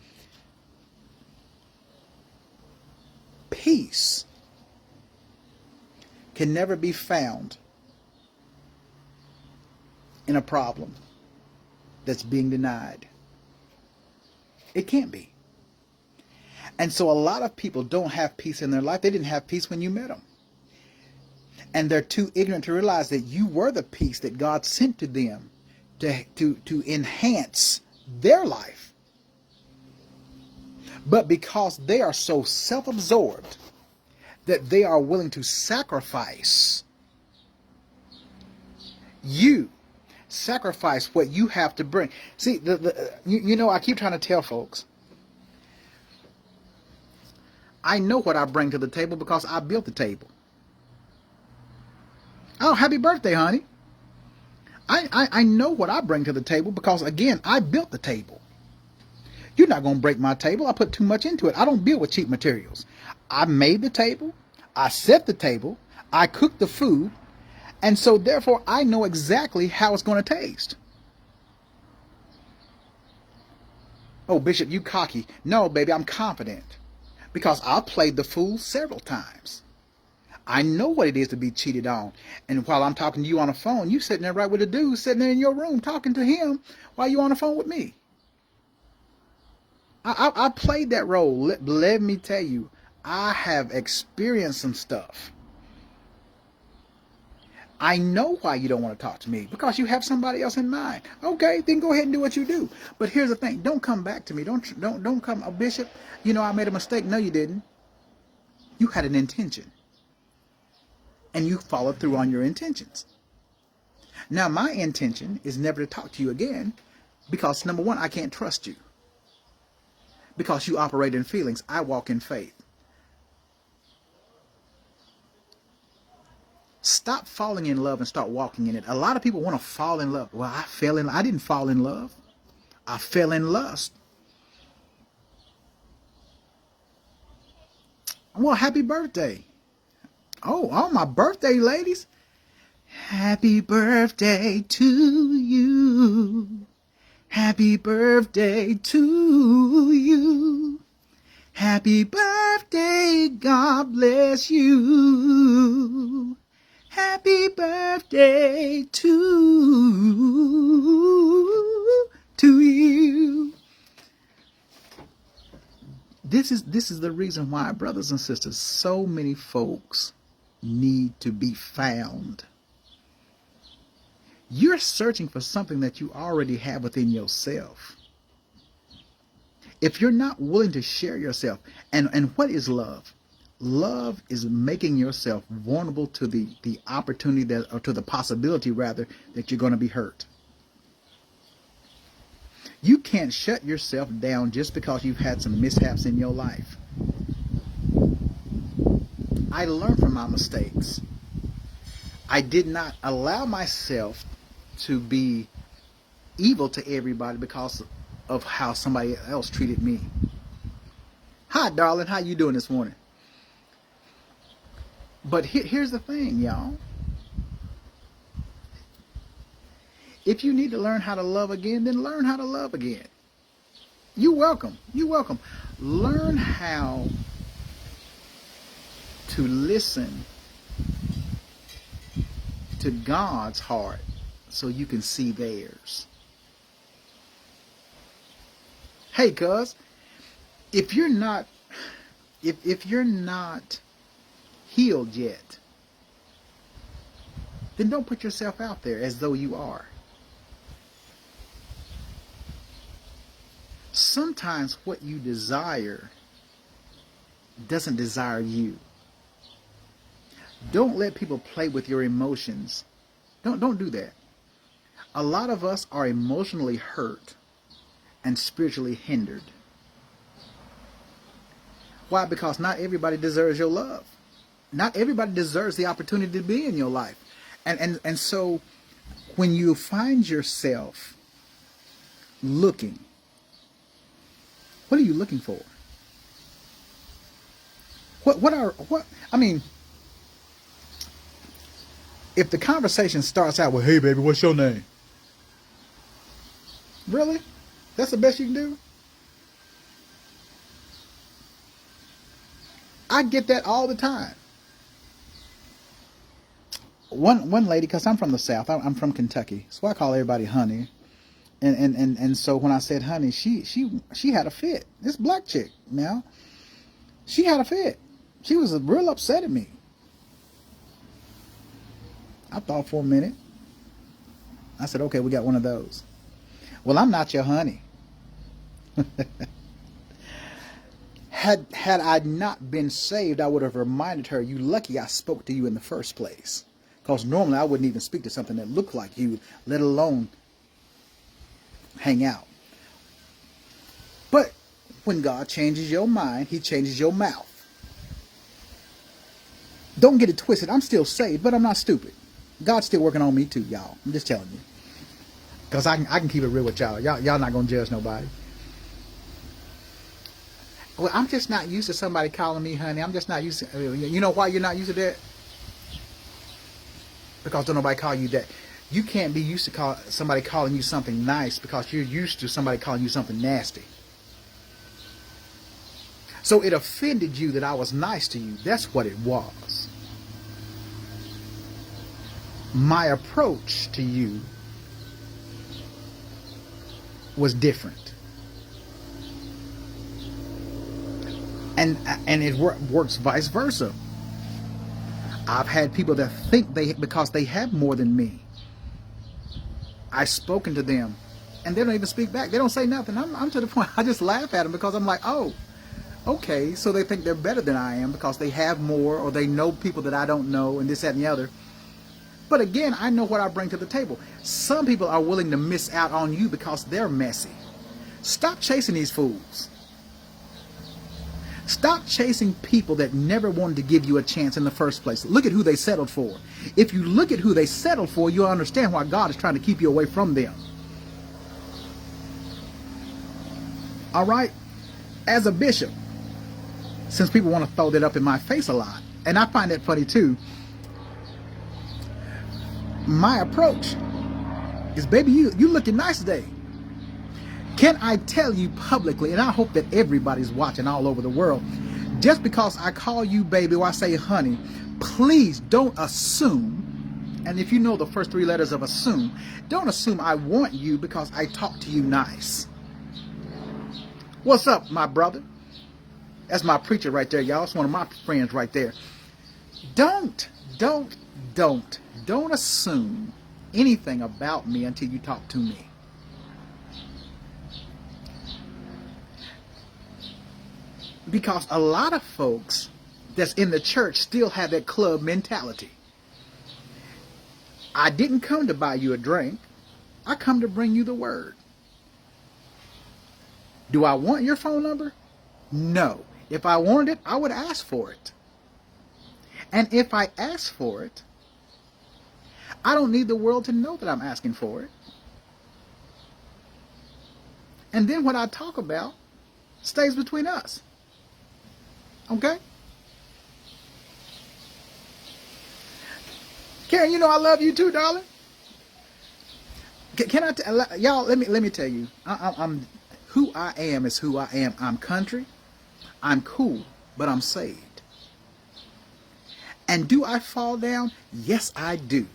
Peace can never be found in a problem that's being denied. It can't be. And so a lot of people don't have peace in their life. They didn't have peace when you met them. And they're too ignorant to realize that you were the peace that God sent to them to enhance their life. But because they are so self-absorbed that they are willing to sacrifice what you have to bring. See, you know, I keep trying to tell folks, I know what I bring to the table because I built the table. Oh, happy birthday, honey. I know what I bring to the table because, again, I built the table. You're not going to break my table. I put too much into it. I don't deal with cheap materials. I made the table. I set the table. I cooked the food. And so, therefore, I know exactly how it's going to taste. Oh, Bishop, you cocky. No, baby, I'm confident. Because I played the fool several times. I know what it is to be cheated on. And while I'm talking to you on the phone, you sitting there right with a dude sitting there in your room talking to him while you on the phone with me. I played that role. Let me tell you, I have experienced some stuff. I know why you don't want to talk to me, because you have somebody else in mind. Okay, then go ahead and do what you do. But here's the thing: don't come back to me. Don't come, oh, Bishop. You know I made a mistake. No, you didn't. You had an intention, and you followed through on your intentions. Now, my intention is never to talk to you again, because number one, I can't trust you, because you operate in feelings. I walk in faith. Stop falling in love and start walking in it. A lot of people want to fall in love. Well, I didn't fall in love. I fell in lust. Well, happy birthday. Oh, my birthday, ladies. Happy birthday to you. Happy birthday to you. Happy birthday, God bless you. Happy birthday to you. This is the reason why, brothers and sisters, so many folks need to be found. You're searching for something that you already have within yourself. If you're not willing to share yourself, and what is love? Love is making yourself vulnerable to the opportunity that, or to the possibility rather, that you're going to be hurt. You can't shut yourself down just because you've had some mishaps in your life. I learned from my mistakes. I did not allow myself to be evil to everybody because of how somebody else treated me. Hi, darling. How you doing this morning? But here's the thing, y'all. If you need to learn how to love again, then learn how to love again. You're welcome. You're welcome. Learn how to listen to God's heart so you can see theirs. Hey, cuz, if you're not healed yet, then don't put yourself out there as though you are. Sometimes what you desire doesn't desire you. Don't let people play with your emotions. Don't do that. A lot of us are emotionally hurt and spiritually hindered. Why? Because not everybody deserves your love. Not everybody deserves the opportunity to be in your life. And so when you find yourself looking, what are you looking for? If the conversation starts out with, hey baby, what's your name? Really? That's the best you can do? I get that all the time. One lady, because I'm from the South, I'm from Kentucky, so I call everybody honey. And so when I said honey, she had a fit. This black chick now, she had a fit. She was real upset at me. I thought for a minute. I said, okay, we got one of those. Well, I'm not your honey. Had I not been saved, I would have reminded her, you lucky I spoke to you in the first place. Because normally I wouldn't even speak to something that looked like you, let alone hang out. But when God changes your mind, he changes your mouth. Don't get it twisted. I'm still saved, but I'm not stupid. God's still working on me too, y'all. I'm just telling you. Because I can keep it real with y'all. Y'all not going to judge nobody. Well, I'm just not used to somebody calling me honey. I'm just not used to... You know why you're not used to that? Because don't nobody call you that. You can't be used to somebody calling you something nice because you're used to somebody calling you something nasty. So it offended you that I was nice to you. That's what it was. My approach to you was different. And it works vice versa. I've had people that think because they have more than me. I've spoken to them and they don't even speak back. They don't say nothing. I'm to the point I just laugh at them because I'm like, oh, okay, so they think they're better than I am because they have more or they know people that I don't know and this, that, and the other. But again, I know what I bring to the table. Some people are willing to miss out on you because they're messy. Stop chasing these fools. Stop chasing people that never wanted to give you a chance in the first place. Look at who they settled for. If you look at who they settled for, you'll understand why God is trying to keep you away from them. All right? As a bishop, since people want to throw that up in my face a lot, and I find that funny too, my approach is, baby, you looking nice today. Can I tell you publicly, and I hope that everybody's watching all over the world, just because I call you baby or I say honey, please don't assume, and if you know the first three letters of assume, don't assume I want you because I talk to you nice. What's up, my brother? That's my preacher right there, y'all. It's one of my friends right there. Don't assume anything about me until you talk to me. Because a lot of folks that's in the church still have that club mentality. I didn't come to buy you a drink. I come to bring you the word. Do I want your phone number? No. If I wanted it, I would ask for it. And if I ask for it, I don't need the world to know that I'm asking for it. And then what I talk about stays between us. Okay? Karen, you know I love you too, darling. Can I y'all? Let me tell you. I'm who I am is who I am. I'm country. I'm cool, but I'm saved. And do I fall down? Yes, I do.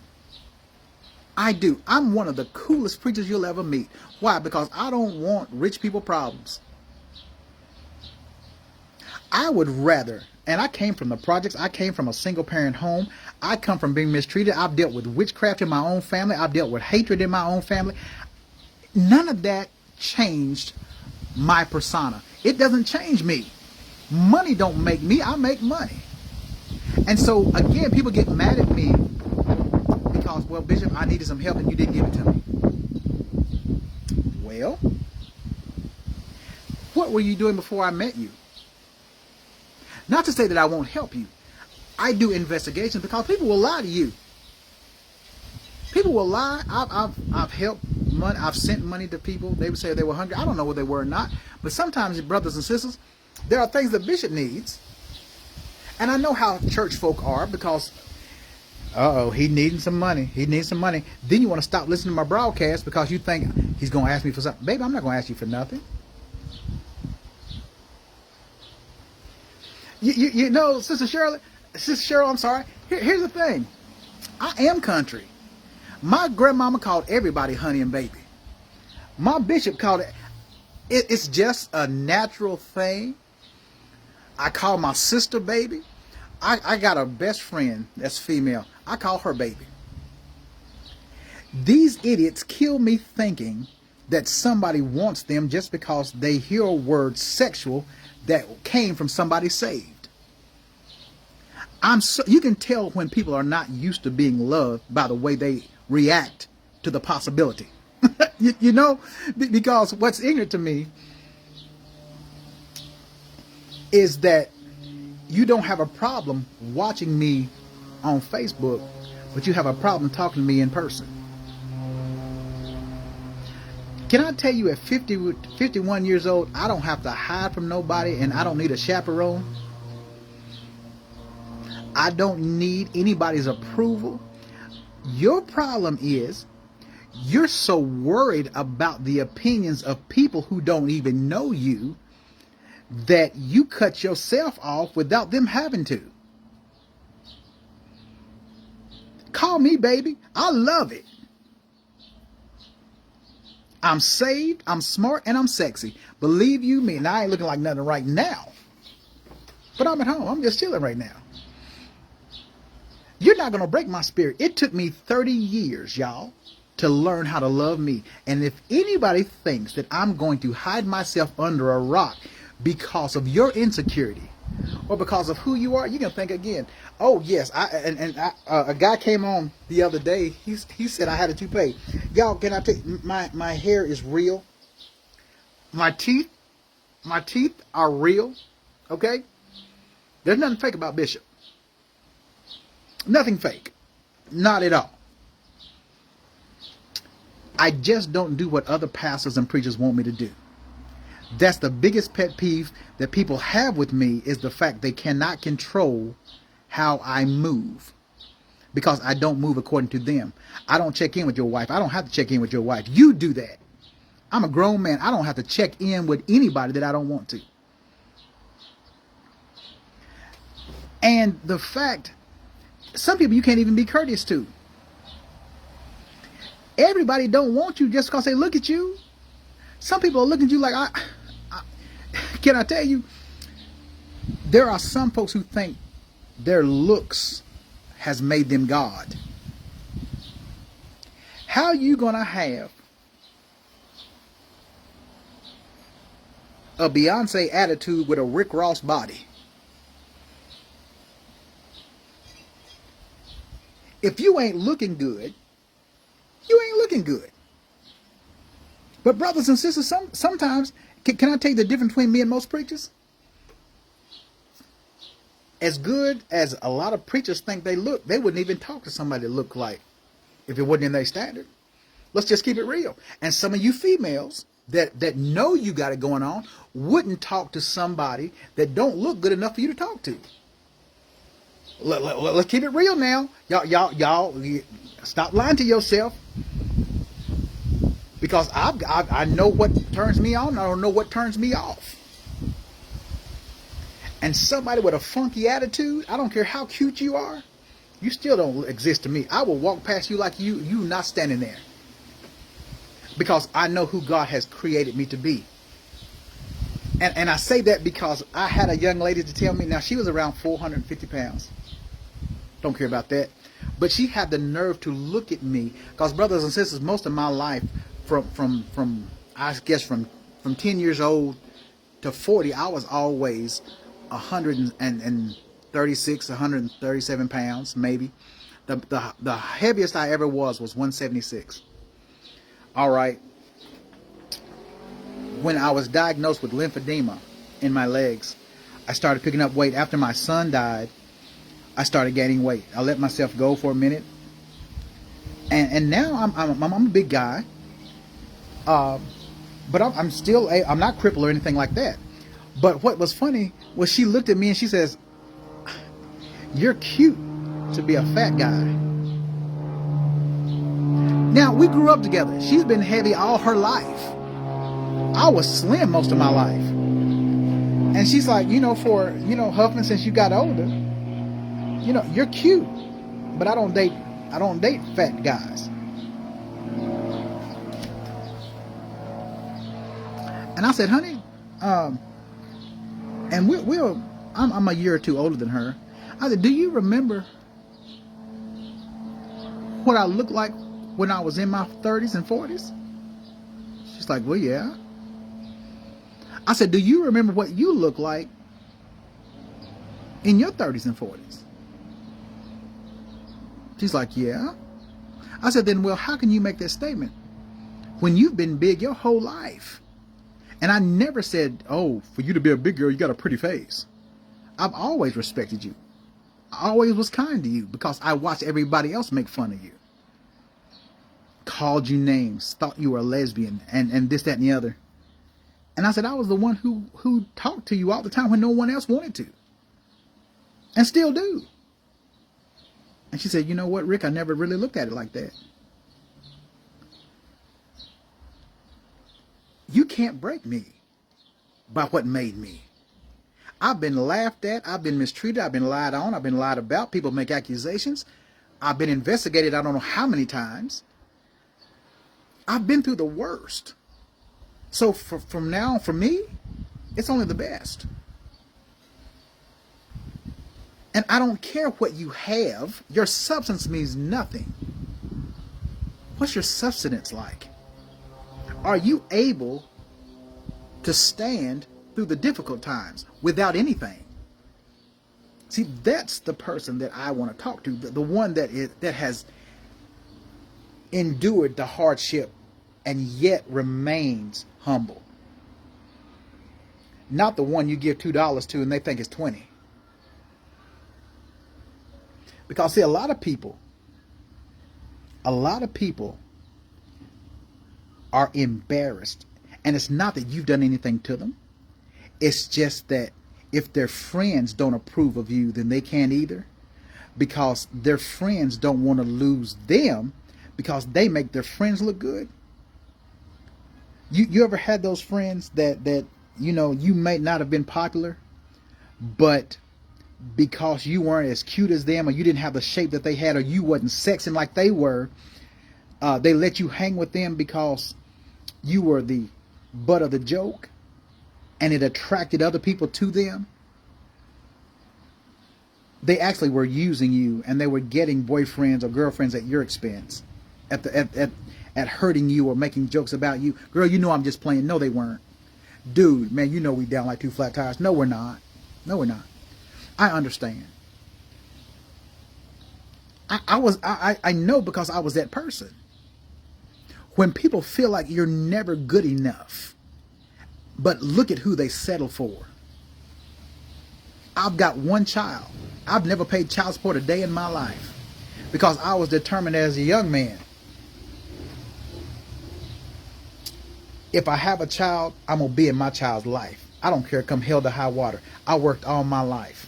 I do. I'm one of the coolest preachers you'll ever meet. Why? Because I don't want rich people problems. I would rather, and I came from the projects, I came from a single parent home, I come from being mistreated, I've dealt with witchcraft in my own family, I've dealt with hatred in my own family. None of that changed my persona. It doesn't change me. Money don't make me, I make money. And so again, people get mad at me because, well, Bishop, I needed some help and you didn't give it to me. Well, what were you doing before I met you? Not to say that I won't help you. I do investigations because people will lie to you. People will lie. I've helped money. I've sent money to people. They would say they were hungry. I don't know whether they were or not. But sometimes, brothers and sisters, there are things that Bishop needs. And I know how church folk are because, he needing some money. He needs some money. Then you want to stop listening to my broadcast because you think he's going to ask me for something. Baby, I'm not going to ask you for nothing. You know, Sister Cheryl, I'm sorry. Here's the thing. I am country. My grandmama called everybody honey and baby. My bishop called it. It's just a natural thing. I call my sister baby. I got a best friend that's female. I call her baby. These idiots kill me thinking that somebody wants them just because they hear a word sexual that came from somebody saved. You can tell when people are not used to being loved by the way they react to the possibility. you know, because what's ignorant to me is that you don't have a problem watching me on Facebook, but you have a problem talking to me in person. Can I tell you at 51 years old, I don't have to hide from nobody and I don't need a chaperone. I don't need anybody's approval. Your problem is you're so worried about the opinions of people who don't even know you that you cut yourself off without them having to. Call me baby. I love it. I'm saved, I'm smart, and I'm sexy. Believe you me, and I ain't looking like nothing right now. But I'm at home. I'm just chilling right now. You're not going to break my spirit. It took me 30 years, y'all, to learn how to love me. And if anybody thinks that I'm going to hide myself under a rock because of your insecurity or because of who you are, you can think again. Oh, yes. A guy came on the other day. He said I had a toupee. Y'all, can I tell you, my hair is real. My teeth are real. Okay? There's nothing fake about Bishop. Nothing fake. Not at all. I just don't do what other pastors and preachers want me to do. That's the biggest pet peeve that people have with me, is the fact they cannot control how I move because I don't move according to them. I don't check in with your wife. I don't have to check in with your wife. You do that. I'm a grown man. I don't have to check in with anybody that I don't want to. And the fact, some people you can't even be courteous to. Everybody don't want you just because they look at you. Some people are looking at you like, can I tell you, there are some folks who think their looks has made them God. How are you going to have a Beyonce attitude with a Rick Ross body? If you ain't looking good, you ain't looking good. But brothers and sisters, sometimes, can I tell you the difference between me and most preachers? As good as a lot of preachers think they look, they wouldn't even talk to somebody that looked like, if it wasn't in their standard. Let's just keep it real. And some of you females that know you got it going on wouldn't talk to somebody that don't look good enough for you to talk to. Let's keep it real now. Y'all, stop lying to yourself. Because I know what turns me on. I don't know what turns me off. And somebody with a funky attitude, I don't care how cute you are, you still don't exist to me. I will walk past you like you not standing there. Because I know who God has created me to be. And I say that because I had a young lady to tell me, now she was around 450 pounds. Don't care about that. But she had the nerve to look at me. Because brothers and sisters, most of my life, from I guess from 10 years old to 40, I was always 136, 137 pounds, maybe. The heaviest I ever was 176. All right. When I was diagnosed with lymphedema in my legs, I started picking up weight. After my son died, I started gaining weight. I let myself go for a minute, and now I'm a big guy. But I'm still I'm not crippled or anything like that. But what was funny was she looked at me and she says, "You're cute to be a fat guy." Now, we grew up together. She's been heavy all her life. I was slim most of my life. And she's like, Huffman, since you got older, you're cute. But I don't date fat guys. And I said, honey, and I'm a year or two older than her. I said, do you remember what I looked like when I was in my 30s and 40s? She's like, well, yeah. I said, do you remember what you look like in your 30s and 40s? She's like, yeah. I said, then, well, how can you make that statement when you've been big your whole life? And I never said, oh, for you to be a big girl, you got a pretty face. I've always respected you. I always was kind to you because I watched everybody else make fun of you. Called you names, thought you were a lesbian, and this, that, and the other. And I said, I was the one who talked to you all the time when no one else wanted to. And still do. And she said, you know what, Rick, I never really looked at it like that. You can't break me by what made me. I've been laughed at. I've been mistreated. I've been lied on. I've been lied about. People make accusations. I've been investigated I don't know how many times. I've been through the worst. So from now on, for me, it's only the best. And I don't care what you have. Your substance means nothing. What's your substance like? Are you able to stand through the difficult times without anything? See, that's the person that I want to talk to. The one that has endured the hardship and yet remains humble. Not the one you give $2 to and they think it's 20. Because see, a lot of people are embarrassed. And it's not that you've done anything to them. It's just that if their friends don't approve of you, then they can't either. Because their friends don't want to lose them because they make their friends look good. You ever had those friends that you may not have been popular, but because you weren't as cute as them, or you didn't have the shape that they had, or you wasn't sexing like they were, they let you hang with them because you were the butt of the joke and it attracted other people to them. They actually were using you, and they were getting boyfriends or girlfriends at your expense, at hurting you or making jokes about you. Girl, I'm just playing. No, they weren't. Dude, man, we down like two flat tires. No, we're not. No, we're not. I understand. I know because I was that person. When people feel like you're never good enough, but look at who they settle for. I've got one child. I've never paid child support a day in my life because I was determined as a young man. If I have a child, I'm going to be in my child's life. I don't care, come hell to high water. I worked all my life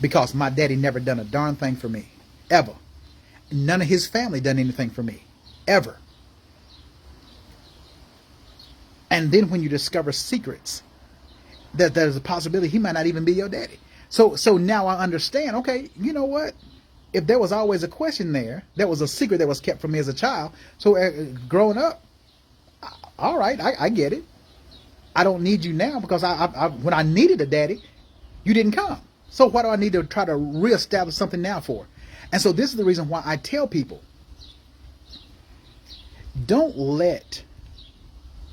because my daddy never done a darn thing for me, ever. None of his family done anything for me, ever. And then when you discover secrets, that there's a possibility he might not even be your daddy. So now I understand, okay, you know what? If there was always a question there, that was a secret that was kept from me as a child. So growing up, all right, I get it. I don't need you now because when I needed a daddy, you didn't come. So what do I need to try to reestablish something now for? And so this is the reason why I tell people, don't let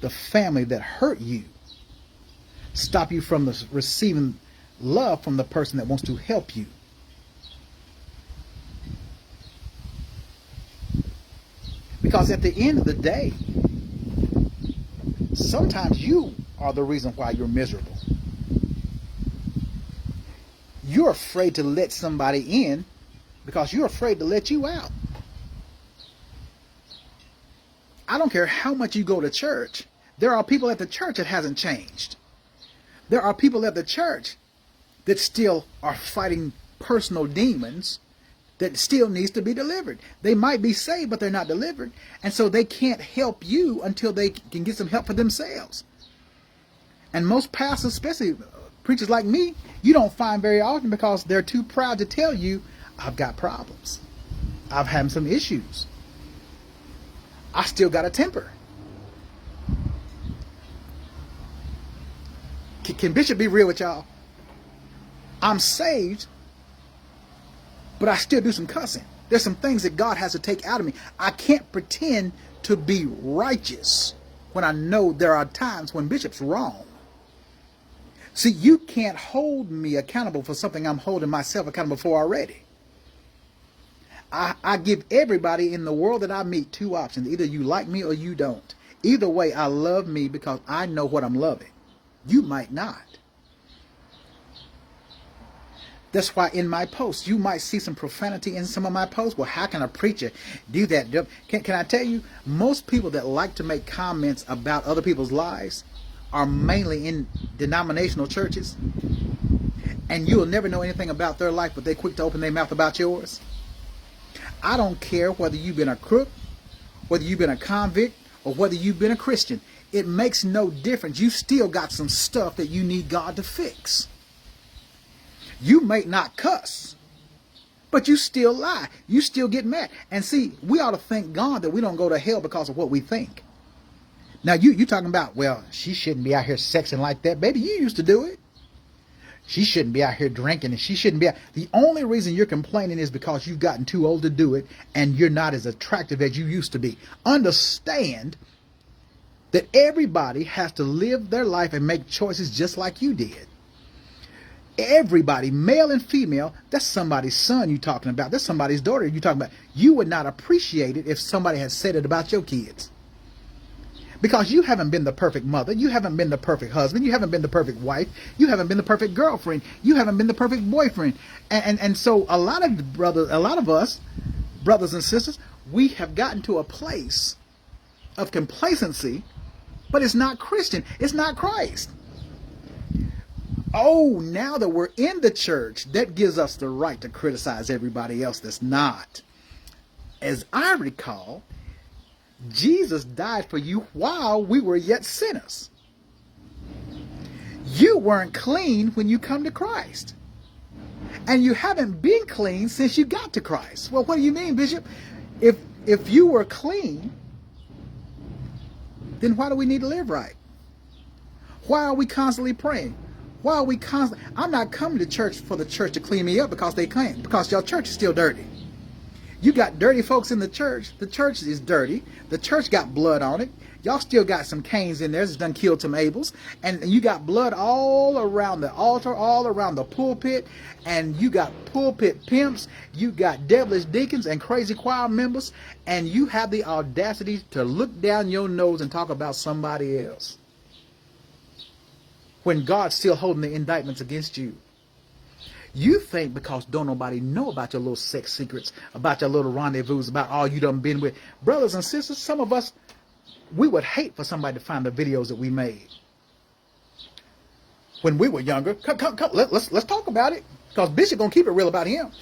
the family that hurt you stop you from receiving love from the person that wants to help you. Because at the end of the day, sometimes you are the reason why you're miserable. You're afraid to let somebody in because you're afraid to let you out. I don't care how much you go to church. There are people at the church that hasn't changed. There are people at the church that still are fighting personal demons that still needs to be delivered. They might be saved, but they're not delivered. And so they can't help you until they can get some help for themselves. And most pastors, especially preachers like me, you don't find very often because they're too proud to tell you, I've got problems. I've had some issues. I still got a temper. Can Bishop be real with y'all? I'm saved, but I still do some cussing. There's some things that God has to take out of me. I can't pretend to be righteous when I know there are times when Bishop's wrong. See, you can't hold me accountable for something I'm holding myself accountable for already. I give everybody in the world that I meet two options. Either you like me or you don't. Either way, I love me because I know what I'm loving. You might not. That's why in my posts, you might see some profanity in some of my posts. Well, how can a preacher do that? Can I tell you, most people that like to make comments about other people's lives are mainly in denominational churches. And you'll never know anything about their life, but they're quick to open their mouth about yours. I don't care whether you've been a crook, whether you've been a convict, or whether you've been a Christian. It makes no difference. You still got some stuff that you need God to fix. You may not cuss, but you still lie. You still get mad. And see, we ought to thank God that we don't go to hell because of what we think. Now, you talking about, well, she shouldn't be out here sexing like that. Baby, you used to do it. She shouldn't be out here drinking, and she shouldn't be out. The only reason you're complaining is because you've gotten too old to do it, and you're not as attractive as you used to be. Understand that everybody has to live their life and make choices just like you did. Everybody, male and female, that's somebody's son you're talking about. That's somebody's daughter you're talking about. You would not appreciate it if somebody had said it about your kids. Because you haven't been the perfect mother. You haven't been the perfect husband. You haven't been the perfect wife. You haven't been the perfect girlfriend. You haven't been the perfect boyfriend. And so a lot of us, brothers and sisters, we have gotten to a place of complacency, but it's not Christian. It's not Christ. Oh, now that we're in the church, that gives us the right to criticize everybody else that's not. As I recall, Jesus died for you while we were yet sinners. You weren't clean when you come to Christ. And you haven't been clean since you got to Christ. Well, what do you mean, Bishop? If you were clean, then why do we need to live right? Why are we constantly praying? Why are we constantly... I'm not coming to church for the church to clean me up because they claim. Because your church is still dirty. You got dirty folks in the church. The church is dirty. The church got blood on it. Y'all still got some Cains in there that's done killed some Abels. And you got blood all around the altar, all around the pulpit. And you got pulpit pimps. You got devilish deacons and crazy choir members. And you have the audacity to look down your nose and talk about somebody else. when God's still holding the indictments against you. You think because don't nobody know about your little sex secrets, about your little rendezvous, about all you done been with. Brothers and sisters, some of us, we would hate for somebody to find the videos that we made when we were younger. Come, let's talk about it, because Bishop gonna keep it real about him.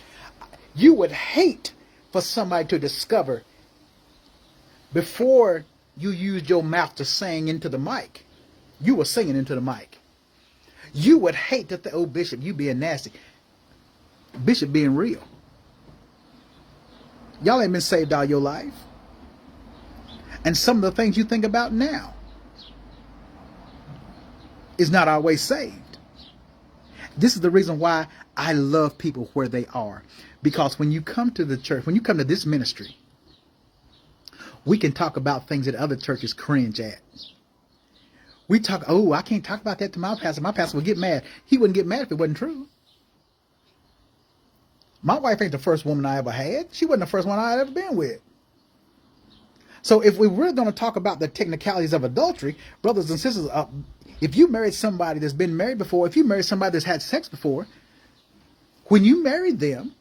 You would hate for somebody to discover before you used your mouth to sing into the mic. You were singing into the mic. You would hate to think, oh, Bishop, you being nasty. Bishop being real. Y'all ain't been saved all your life. And some of the things you think about now is not always saved. This is the reason why I love people where they are. Because when you come to the church, when you come to this ministry, we can talk about things that other churches cringe at. We talk, oh, I can't talk about that to my pastor. My pastor would get mad. He wouldn't get mad if it wasn't true. My wife ain't the first woman I ever had. She wasn't the first one I had ever been with. So if we were going to talk about the technicalities of adultery, brothers and sisters, if you married somebody that's been married before, if you married somebody that's had sex before, when you married them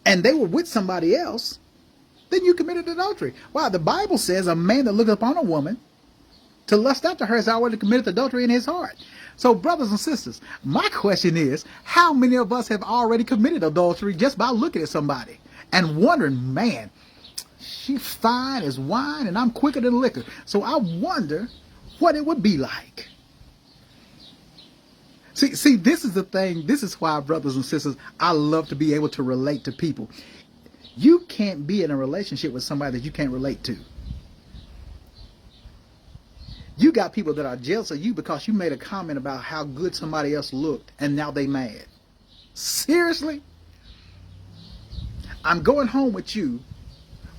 and they were with somebody else, then you committed adultery. Wow, the Bible says a man that looketh upon a woman to lust after her has already committed adultery in his heart. So, brothers and sisters, my question is, how many of us have already committed adultery just by looking at somebody and wondering, man, she's fine as wine and I'm quicker than liquor. So I wonder what it would be like. See, this is the thing. This is why, brothers and sisters, I love to be able to relate to people. You can't be in a relationship with somebody that you can't relate to. You got people that are jealous of you because you made a comment about how good somebody else looked and now they mad. Seriously? I'm going home with you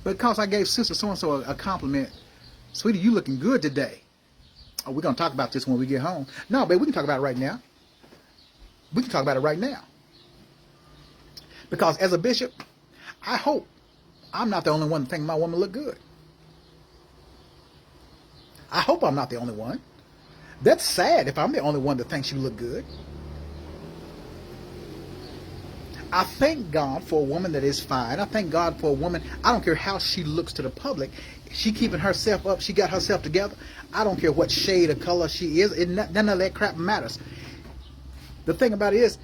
because I gave sister so-and-so a compliment. Sweetie, you looking good today. Oh, we're going to talk about this when we get home. No, babe, we can talk about it right now. We can talk about it right now. Because as a bishop, I hope I'm not the only one to think my woman look good. I hope I'm not the only one. That's sad if I'm the only one that thinks you look good. I thank God for a woman that is fine. I thank God for a woman. I don't care how she looks to the public. She keeping herself up. She got herself together. I don't care what shade of color she is. None of that crap matters. The thing about it is,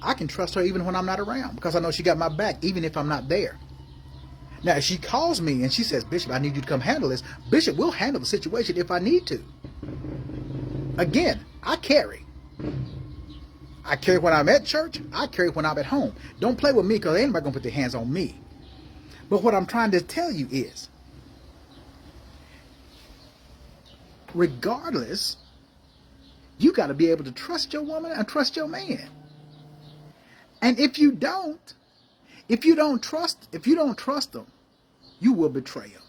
I can trust her even when I'm not around because I know she got my back, even if I'm not there. Now, if she calls me and she says, Bishop, I need you to come handle this, Bishop will handle the situation if I need to. Again, I carry. I carry when I'm at church. I carry when I'm at home. Don't play with me because anybody going to put their hands on me. But what I'm trying to tell you is, regardless, you got to be able to trust your woman and trust your man. And if you don't trust them, you will betray them.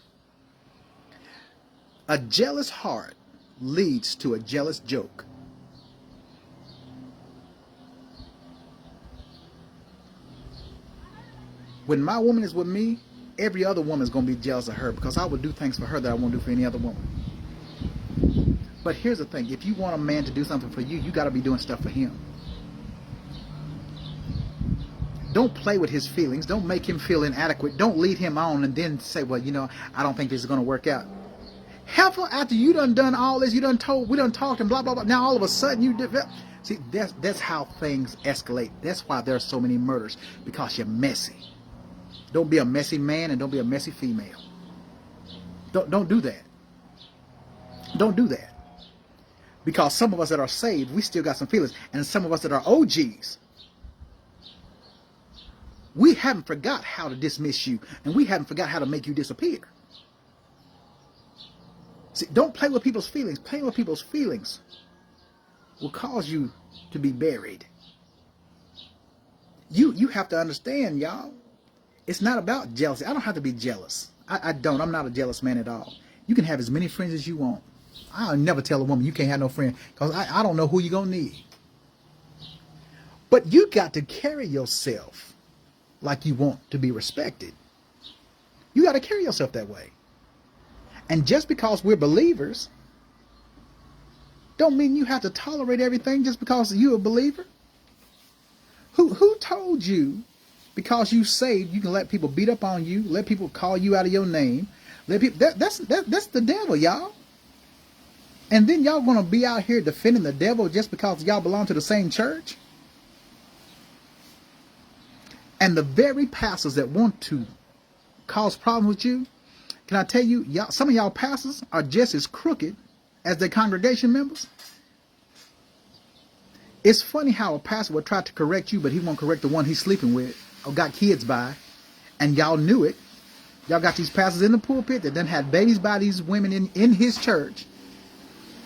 A jealous heart leads to a jealous joke. When my woman is with me, every other woman is going to be jealous of her because I will do things for her that I won't do for any other woman. But here's the thing. If you want a man to do something for you, you got to be doing stuff for him. Don't play with his feelings. Don't make him feel inadequate. Don't lead him on and then say, well, I don't think this is going to work out. Help her after you done all this. We done talked and blah, blah, blah. Now all of a sudden you develop. See, that's how things escalate. That's why there are so many murders, because you're messy. Don't be a messy man and don't be a messy female. Don't do that. Don't do that. Because some of us that are saved, we still got some feelings. And some of us that are OGs, we haven't forgot how to dismiss you. And we haven't forgot how to make you disappear. See, don't play with people's feelings. Playing with people's feelings will cause you to be buried. You have to understand, y'all. It's not about jealousy. I don't have to be jealous. I don't. I'm not a jealous man at all. You can have as many friends as you want. I'll never tell a woman you can't have no friend because I don't know who you're going to need. But you got to carry yourself like you want to be respected. You got to carry yourself that way. And just because we're believers don't mean you have to tolerate everything just because you're a believer. Who told you because you saved you can let people beat up on you, let people call you out of your name, let people that's the devil, y'all. And then y'all gonna be out here defending the devil just because y'all belong to the same church? And the very pastors that want to cause problems with you, can I tell you, y'all, some of y'all pastors are just as crooked as their congregation members. It's funny how a pastor will try to correct you, but he won't correct the one he's sleeping with or got kids by, and y'all knew it. Y'all got these pastors in the pulpit that then had babies by these women in his church,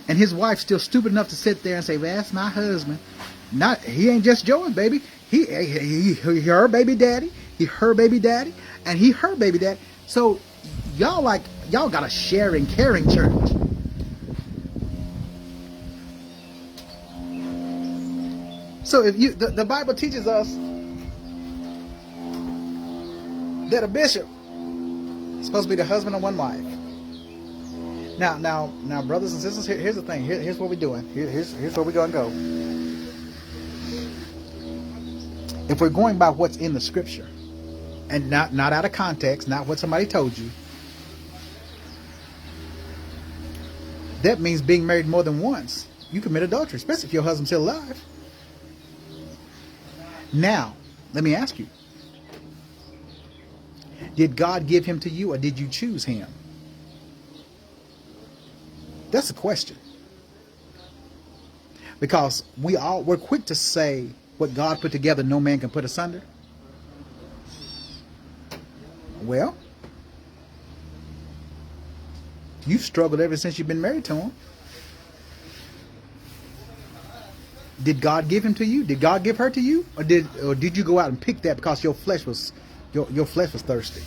and his wife's still stupid enough to sit there and say, well, that's my husband. He ain't just yours, baby. He her baby daddy, he her baby daddy, and he her baby daddy. So y'all got a sharing, caring church. So if the Bible teaches us that a bishop is supposed to be the husband of one wife. Now, brothers and sisters, here's the thing. Here's what we're doing. Here's where we're gonna go. If we're going by what's in the scripture, and not out of context, not what somebody told you, that means being married more than once. You commit adultery, especially if your husband's still alive. Now, let me ask you, did God give him to you, or did you choose him? That's the question. Because we're quick to say what God put together, no man can put asunder. Well, you've struggled ever since you've been married to him. Did God give him to you? Did God give her to you? Or did you go out and pick that because your flesh was thirsty?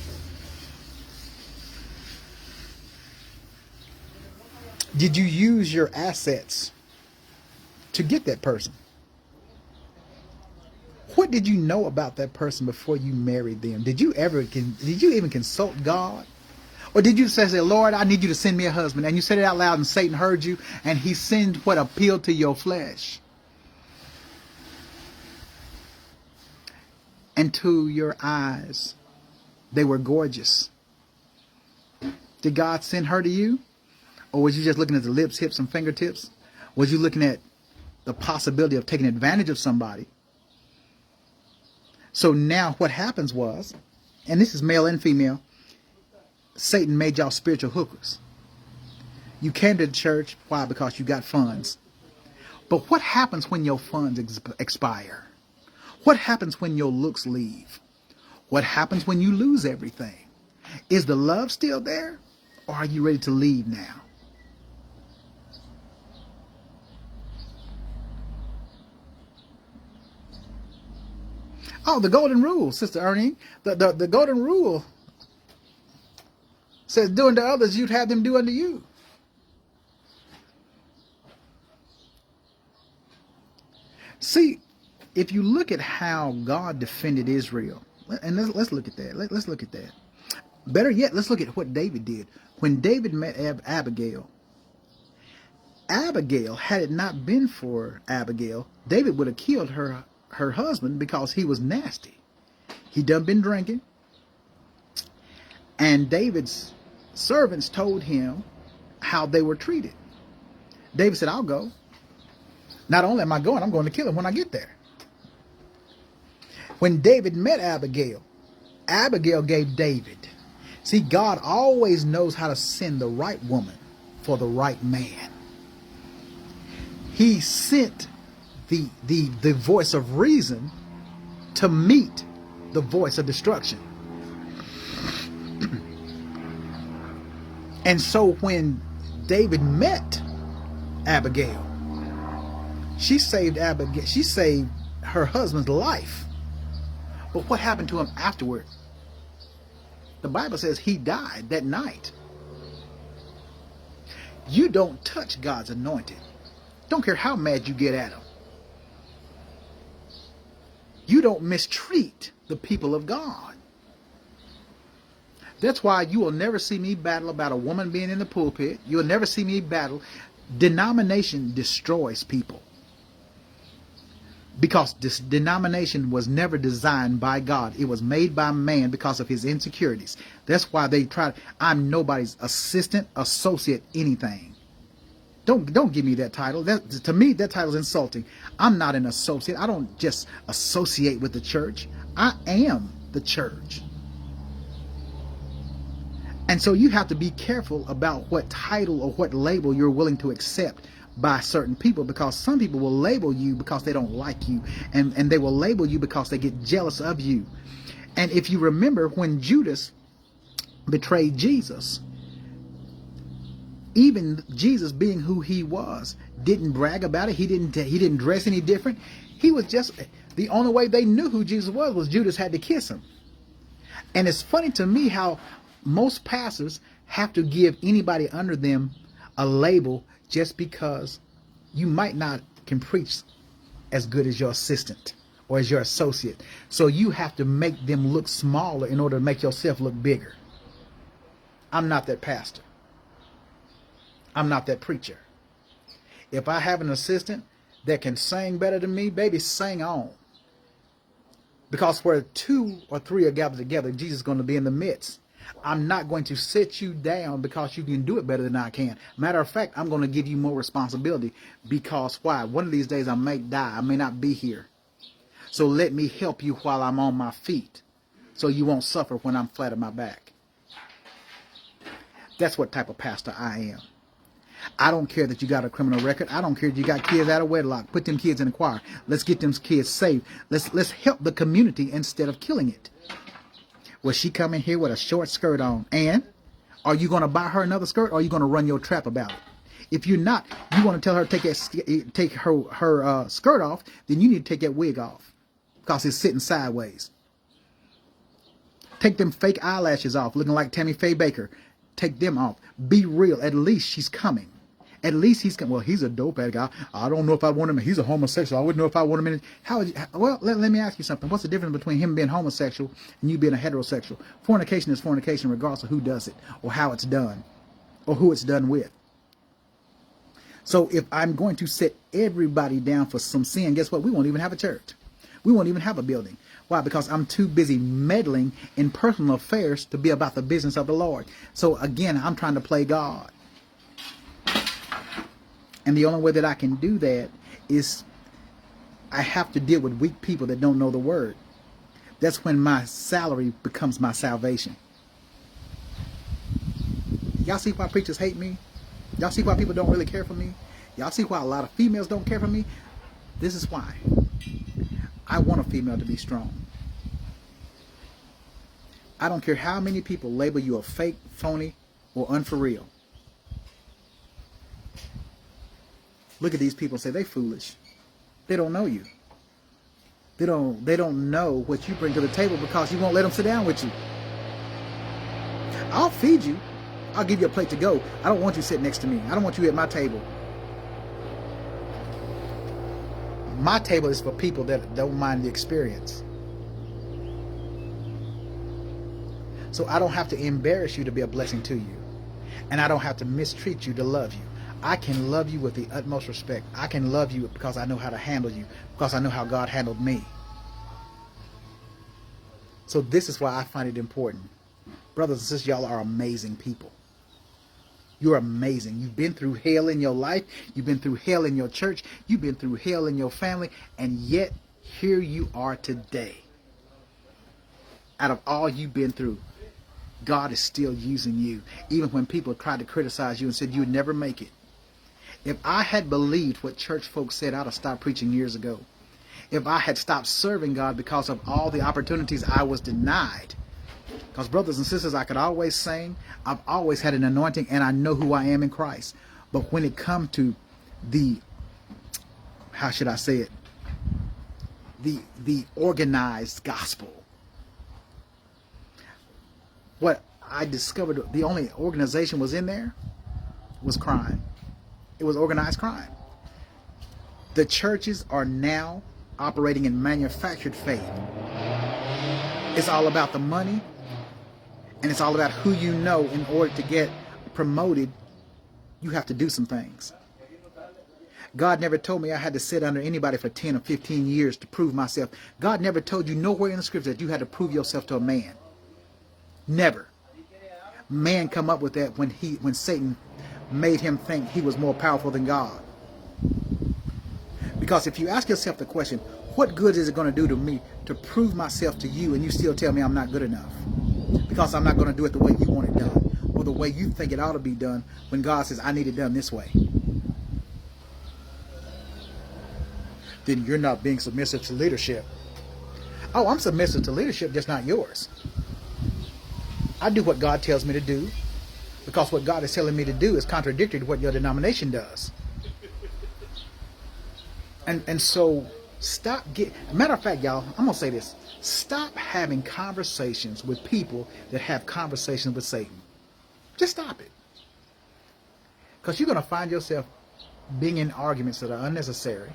Did you use your assets to get that person? What did you know about that person before you married them? Did you even consult God? Or did you say, Lord, I need you to send me a husband? And you said it out loud and Satan heard you and he sent what appealed to your flesh. And to your eyes, they were gorgeous. Did God send her to you? Or was you just looking at the lips, hips, and fingertips? Was you looking at the possibility of taking advantage of somebody? So now what happens was, and this is male and female, Satan made y'all spiritual hookers. You came to the church, why? Because you got funds. But what happens when your funds expire? What happens when your looks leave? What happens when you lose everything? Is the love still there? Or are you ready to leave now? Oh, the golden rule, Sister Ernie. The golden rule says, do unto others, you'd have them do unto you. See, if you look at how God defended Israel, and let's look at that. Let's look at that. Better yet, let's look at what David did. When David met Abigail, had it not been for Abigail, David would have killed her husband because he was nasty. He done been drinking. And David's servants told him how they were treated. David said, I'll go. Not only am I going, I'm going to kill him when I get there. When David met Abigail, Abigail gave David. See, God always knows how to send the right woman for the right man. He sent the voice of reason to meet the voice of destruction. And so when David met Abigail, she saved her husband's life. But what happened to him afterward? The Bible says he died that night. You don't touch God's anointed. Don't care how mad you get at him. You don't mistreat the people of God. That's why you will never see me battle about a woman being in the pulpit. You'll never see me battle. Denomination destroys people. Because this denomination was never designed by God. It was made by man because of his insecurities. That's why they tried. I'm nobody's assistant, associate, anything. Don't give me that title. That, to me, that title is insulting. I'm not an associate. I don't just associate with the church. I am the church. And so you have to be careful about what title or what label you're willing to accept by certain people, because some people will label you because they don't like you, and they will label you because they get jealous of you. And if you remember, when Judas betrayed Jesus, even Jesus, being who he was, didn't brag about it. He didn't dress any different. He was just, the only way they knew who Jesus was Judas had to kiss him. And it's funny to me how most pastors have to give anybody under them a label just because you might not can preach as good as your assistant or as your associate. So you have to make them look smaller in order to make yourself look bigger. I'm not that pastor. I'm not that preacher. If I have an assistant that can sing better than me, baby, sing on. Because where 2 or 3 are gathered together, Jesus is going to be in the midst. I'm not going to sit you down because you can do it better than I can. Matter of fact, I'm going to give you more responsibility, because why? One of these days I may die. I may not be here. So let me help you while I'm on my feet, so you won't suffer when I'm flat on my back. That's what type of pastor I am. I don't care that you got a criminal record. I don't care if you got kids out of wedlock. Put them kids in the choir. Let's get them kids saved. Let's help the community instead of killing it. Will she come in here with a short skirt on? And are you going to buy her another skirt, or are you going to run your trap about it? If you're not, you want to tell her to take her skirt off, then you need to take that wig off because it's sitting sideways. Take them fake eyelashes off, looking like Tammy Faye Baker. Take them off. Be real. At least she's coming. At least he's coming. Well, he's a dope bad guy. I don't know if I want him. He's a homosexual. I wouldn't know if I want him in. Well, let me ask you something. What's the difference between him being homosexual and you being a heterosexual? Fornication is fornication regardless of who does it or how it's done or who it's done with. So if I'm going to set everybody down for some sin, guess what? We won't even have a church. We won't even have a building. Why? Because I'm too busy meddling in personal affairs to be about the business of the Lord. So again, I'm trying to play God. And the only way that I can do that is I have to deal with weak people that don't know the word. That's when my salary becomes my salvation. Y'all see why preachers hate me? Y'all see why people don't really care for me? Y'all see why a lot of females don't care for me? This is why. I want a female to be strong. I don't care how many people label you a fake, phony, or unforreal. Look at these people and say they foolish. They don't know you. They don't know what you bring to the table because you won't let them sit down with you. I'll feed you. I'll give you a plate to go. I don't want you sitting next to me. I don't want you at my table. My table is for people that don't mind the experience. So I don't have to embarrass you to be a blessing to you. And I don't have to mistreat you to love you. I can love you with the utmost respect. I can love you because I know how to handle you, because I know how God handled me. So this is why I find it important. Brothers and sisters, y'all are amazing people. You're amazing. You've been through hell in your life. You've been through hell in your church. You've been through hell in your family. And yet, here you are today. Out of all you've been through, God is still using you. Even when people tried to criticize you and said you would never make it. If I had believed what church folks said, I'd have stopped preaching years ago. If I had stopped serving God because of all the opportunities I was denied. Because brothers and sisters, I could always sing. I've always had an anointing and I know who I am in Christ. But when it comes to the, how should I say it? The organized gospel. What I discovered, the only organization was in there was crime. It was organized crime. The churches are now operating in manufactured faith. It's all about the money, and it's all about who you know. In order to get promoted, you have to do some things. God never told me I had to sit under anybody for 10 or 15 years to prove myself. God never told you nowhere in the scripture that you had to prove yourself to a man. Never. Man come up with that when Satan made him think he was more powerful than God. Because if you ask yourself the question, what good is it going to do to me to prove myself to you, and you still tell me I'm not good enough? Because I'm not going to do it the way you want it done, or the way you think it ought to be done, when God says I need it done this way. Then you're not being submissive to leadership. Oh, I'm submissive to leadership, just not yours. I do what God tells me to do, because what God is telling me to do is contradictory to what your denomination does. And so matter of fact, y'all, I'm gonna say this: stop having conversations with people that have conversations with Satan. Just stop it, because you're gonna find yourself being in arguments that are unnecessary.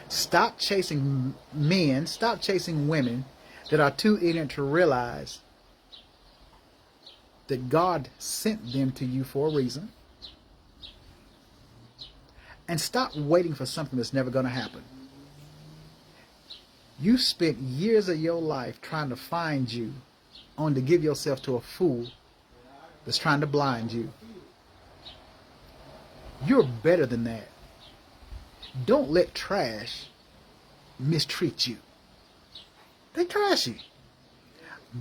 Stop chasing men, stop chasing women that are too ignorant to realize that God sent them to you for a reason. And stop waiting for something that's never going to happen. You spent years of your life trying to find you, only to give yourself to a fool that's trying to blind you. You're better than that. Don't let trash mistreat you. They trashy.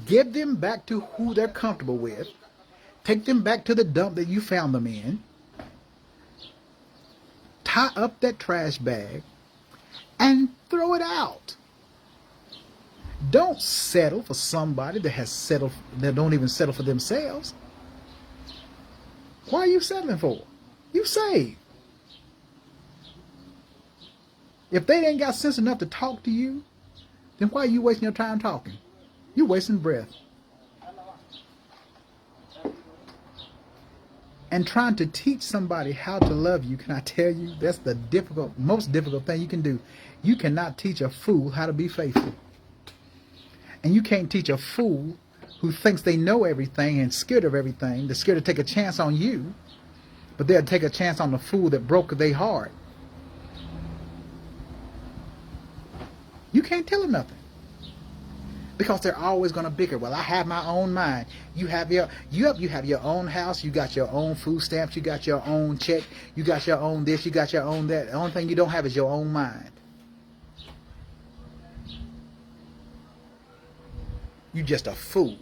Give them back to who they're comfortable with. Take them back to the dump that you found them in. Tie up that trash bag and throw it out. Don't settle for somebody that don't even settle for themselves. Why are you settling for? You saved. If they ain't got sense enough to talk to you, then why are you wasting your time talking? You're wasting breath. And trying to teach somebody how to love you, can I tell you, that's the most difficult thing you can do. You cannot teach a fool how to be faithful. And you can't teach a fool who thinks they know everything and scared of everything. They're scared to take a chance on you, but they'll take a chance on the fool that broke their heart. You can't tell them nothing, because they're always going to bicker. Well, I have my own mind. You have your own house. You got your own food stamps. You got your own check. You got your own this. You got your own that. The only thing you don't have is your own mind. You're just a fool.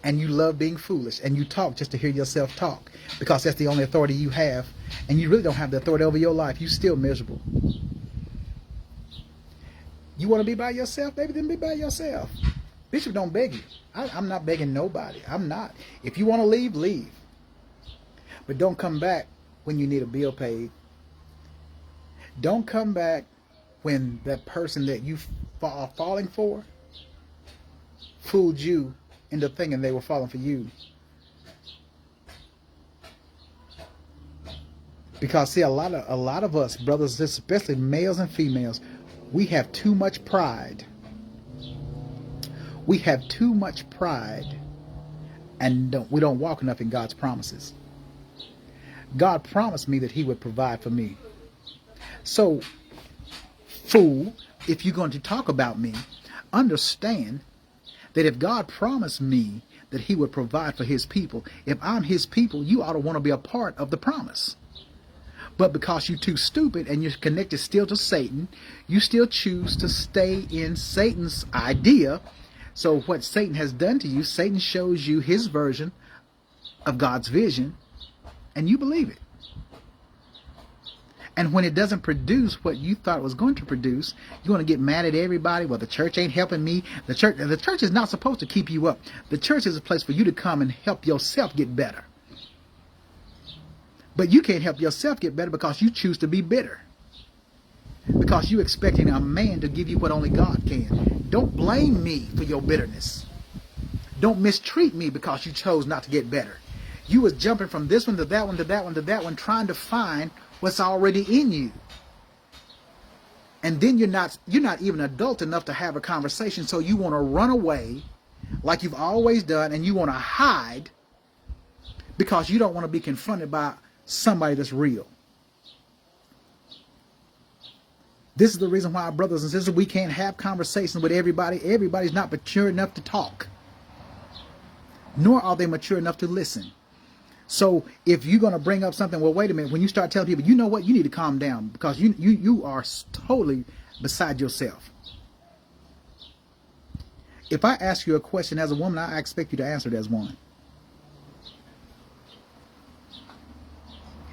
And you love being foolish. And you talk just to hear yourself talk, because that's the only authority you have. And you really don't have the authority over your life. You're still miserable. You want to be by yourself? Maybe then be by yourself. Bishop don't beg you. I'm not begging nobody. I'm not. If you want to leave, leave. But don't come back when you need a bill paid. Don't come back when that person that you are falling for fooled you into thinking they were falling for you. Because see, a lot of us, brothers, especially males and females, we have too much pride. We have too much pride, and we don't walk enough in God's promises. God promised me that He would provide for me. So, fool, if you're going to talk about me, understand that if God promised me that He would provide for His people, if I'm His people, you ought to want to be a part of the promise. But because you're too stupid and you're connected still to Satan, you still choose to stay in Satan's idea. So what Satan has done to you, Satan shows you his version of God's vision, and you believe it. And when it doesn't produce what you thought it was going to produce, you want to get mad at everybody. Well, the church ain't helping me. The church is not supposed to keep you up. The church is a place for you to come and help yourself get better. But you can't help yourself get better because you choose to be bitter. Because you're expecting a man to give you what only God can. Don't blame me for your bitterness. Don't mistreat me because you chose not to get better. You was jumping from this one to that one to that one to that one, trying to find what's already in you. And then you're not even adult enough to have a conversation, so you want to run away like you've always done, and you want to hide because you don't want to be confronted by somebody that's real. This is the reason why, brothers and sisters, we can't have conversations with everybody. Everybody's not mature enough to talk, nor are they mature enough to listen. So if you're going to bring up something, well, wait a minute. When you start telling people, you know what, you need to calm down because you are totally beside yourself. If I ask you a question as a woman, I expect you to answer it as one.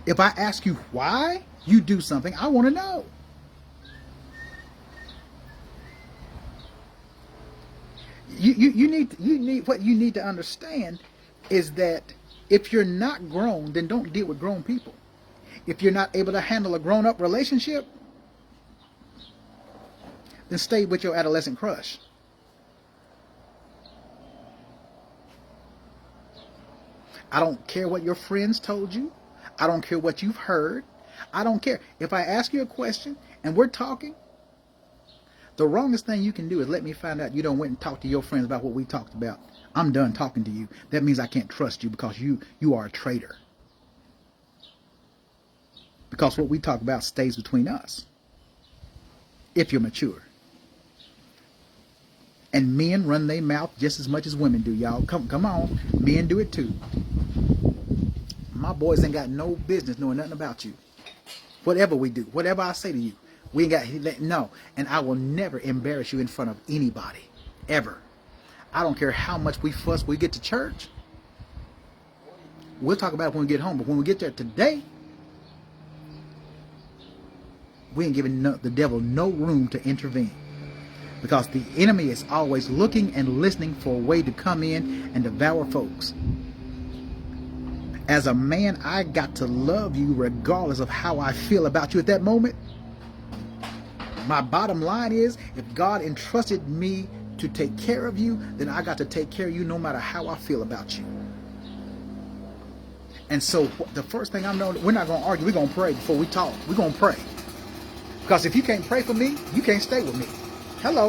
If I ask you why you do something, I want to know. You need what you need to understand is that if you're not grown, then don't deal with grown people. If you're not able to handle a grown-up relationship, then stay with your adolescent crush. I don't care what your friends told you. I don't care what you've heard. I don't care. If I ask you a question and we're talking, the wrongest thing you can do is let me find out you don't went and talk to your friends about what we talked about. I'm done talking to you. That means I can't trust you because you are a traitor. Because what we talk about stays between us. If you're mature. And men run their mouth just as much as women do, y'all. Come on. Men do it too. My boys ain't got no business knowing nothing about you. Whatever we do, whatever I say to you, we ain't got no. And I will never embarrass you in front of anybody. Ever. I don't care how much we fuss when we get to church. We'll talk about it when we get home. But when we get there today, we ain't giving the devil no room to intervene. Because the enemy is always looking and listening for a way to come in and devour folks. As a man, I got to love you regardless of how I feel about you at that moment. My bottom line is, if God entrusted me to take care of you, then I got to take care of you no matter how I feel about you. And so the first thing I know, we're not going to argue. We're going to pray before we talk. We're going to pray. Because if you can't pray for me, you can't stay with me. Hello.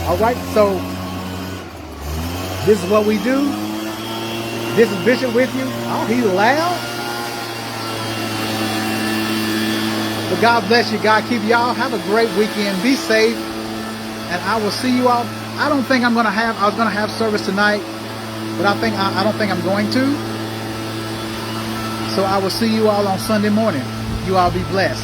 All right, so this is what we do. This is Bishop with you. Oh, he's loud. But God bless you. God keep y'all. Have a great weekend. Be safe. And I will see you all. I don't think I was going to have service tonight, but I don't think I'm going to. So I will see you all on Sunday morning. You all be blessed.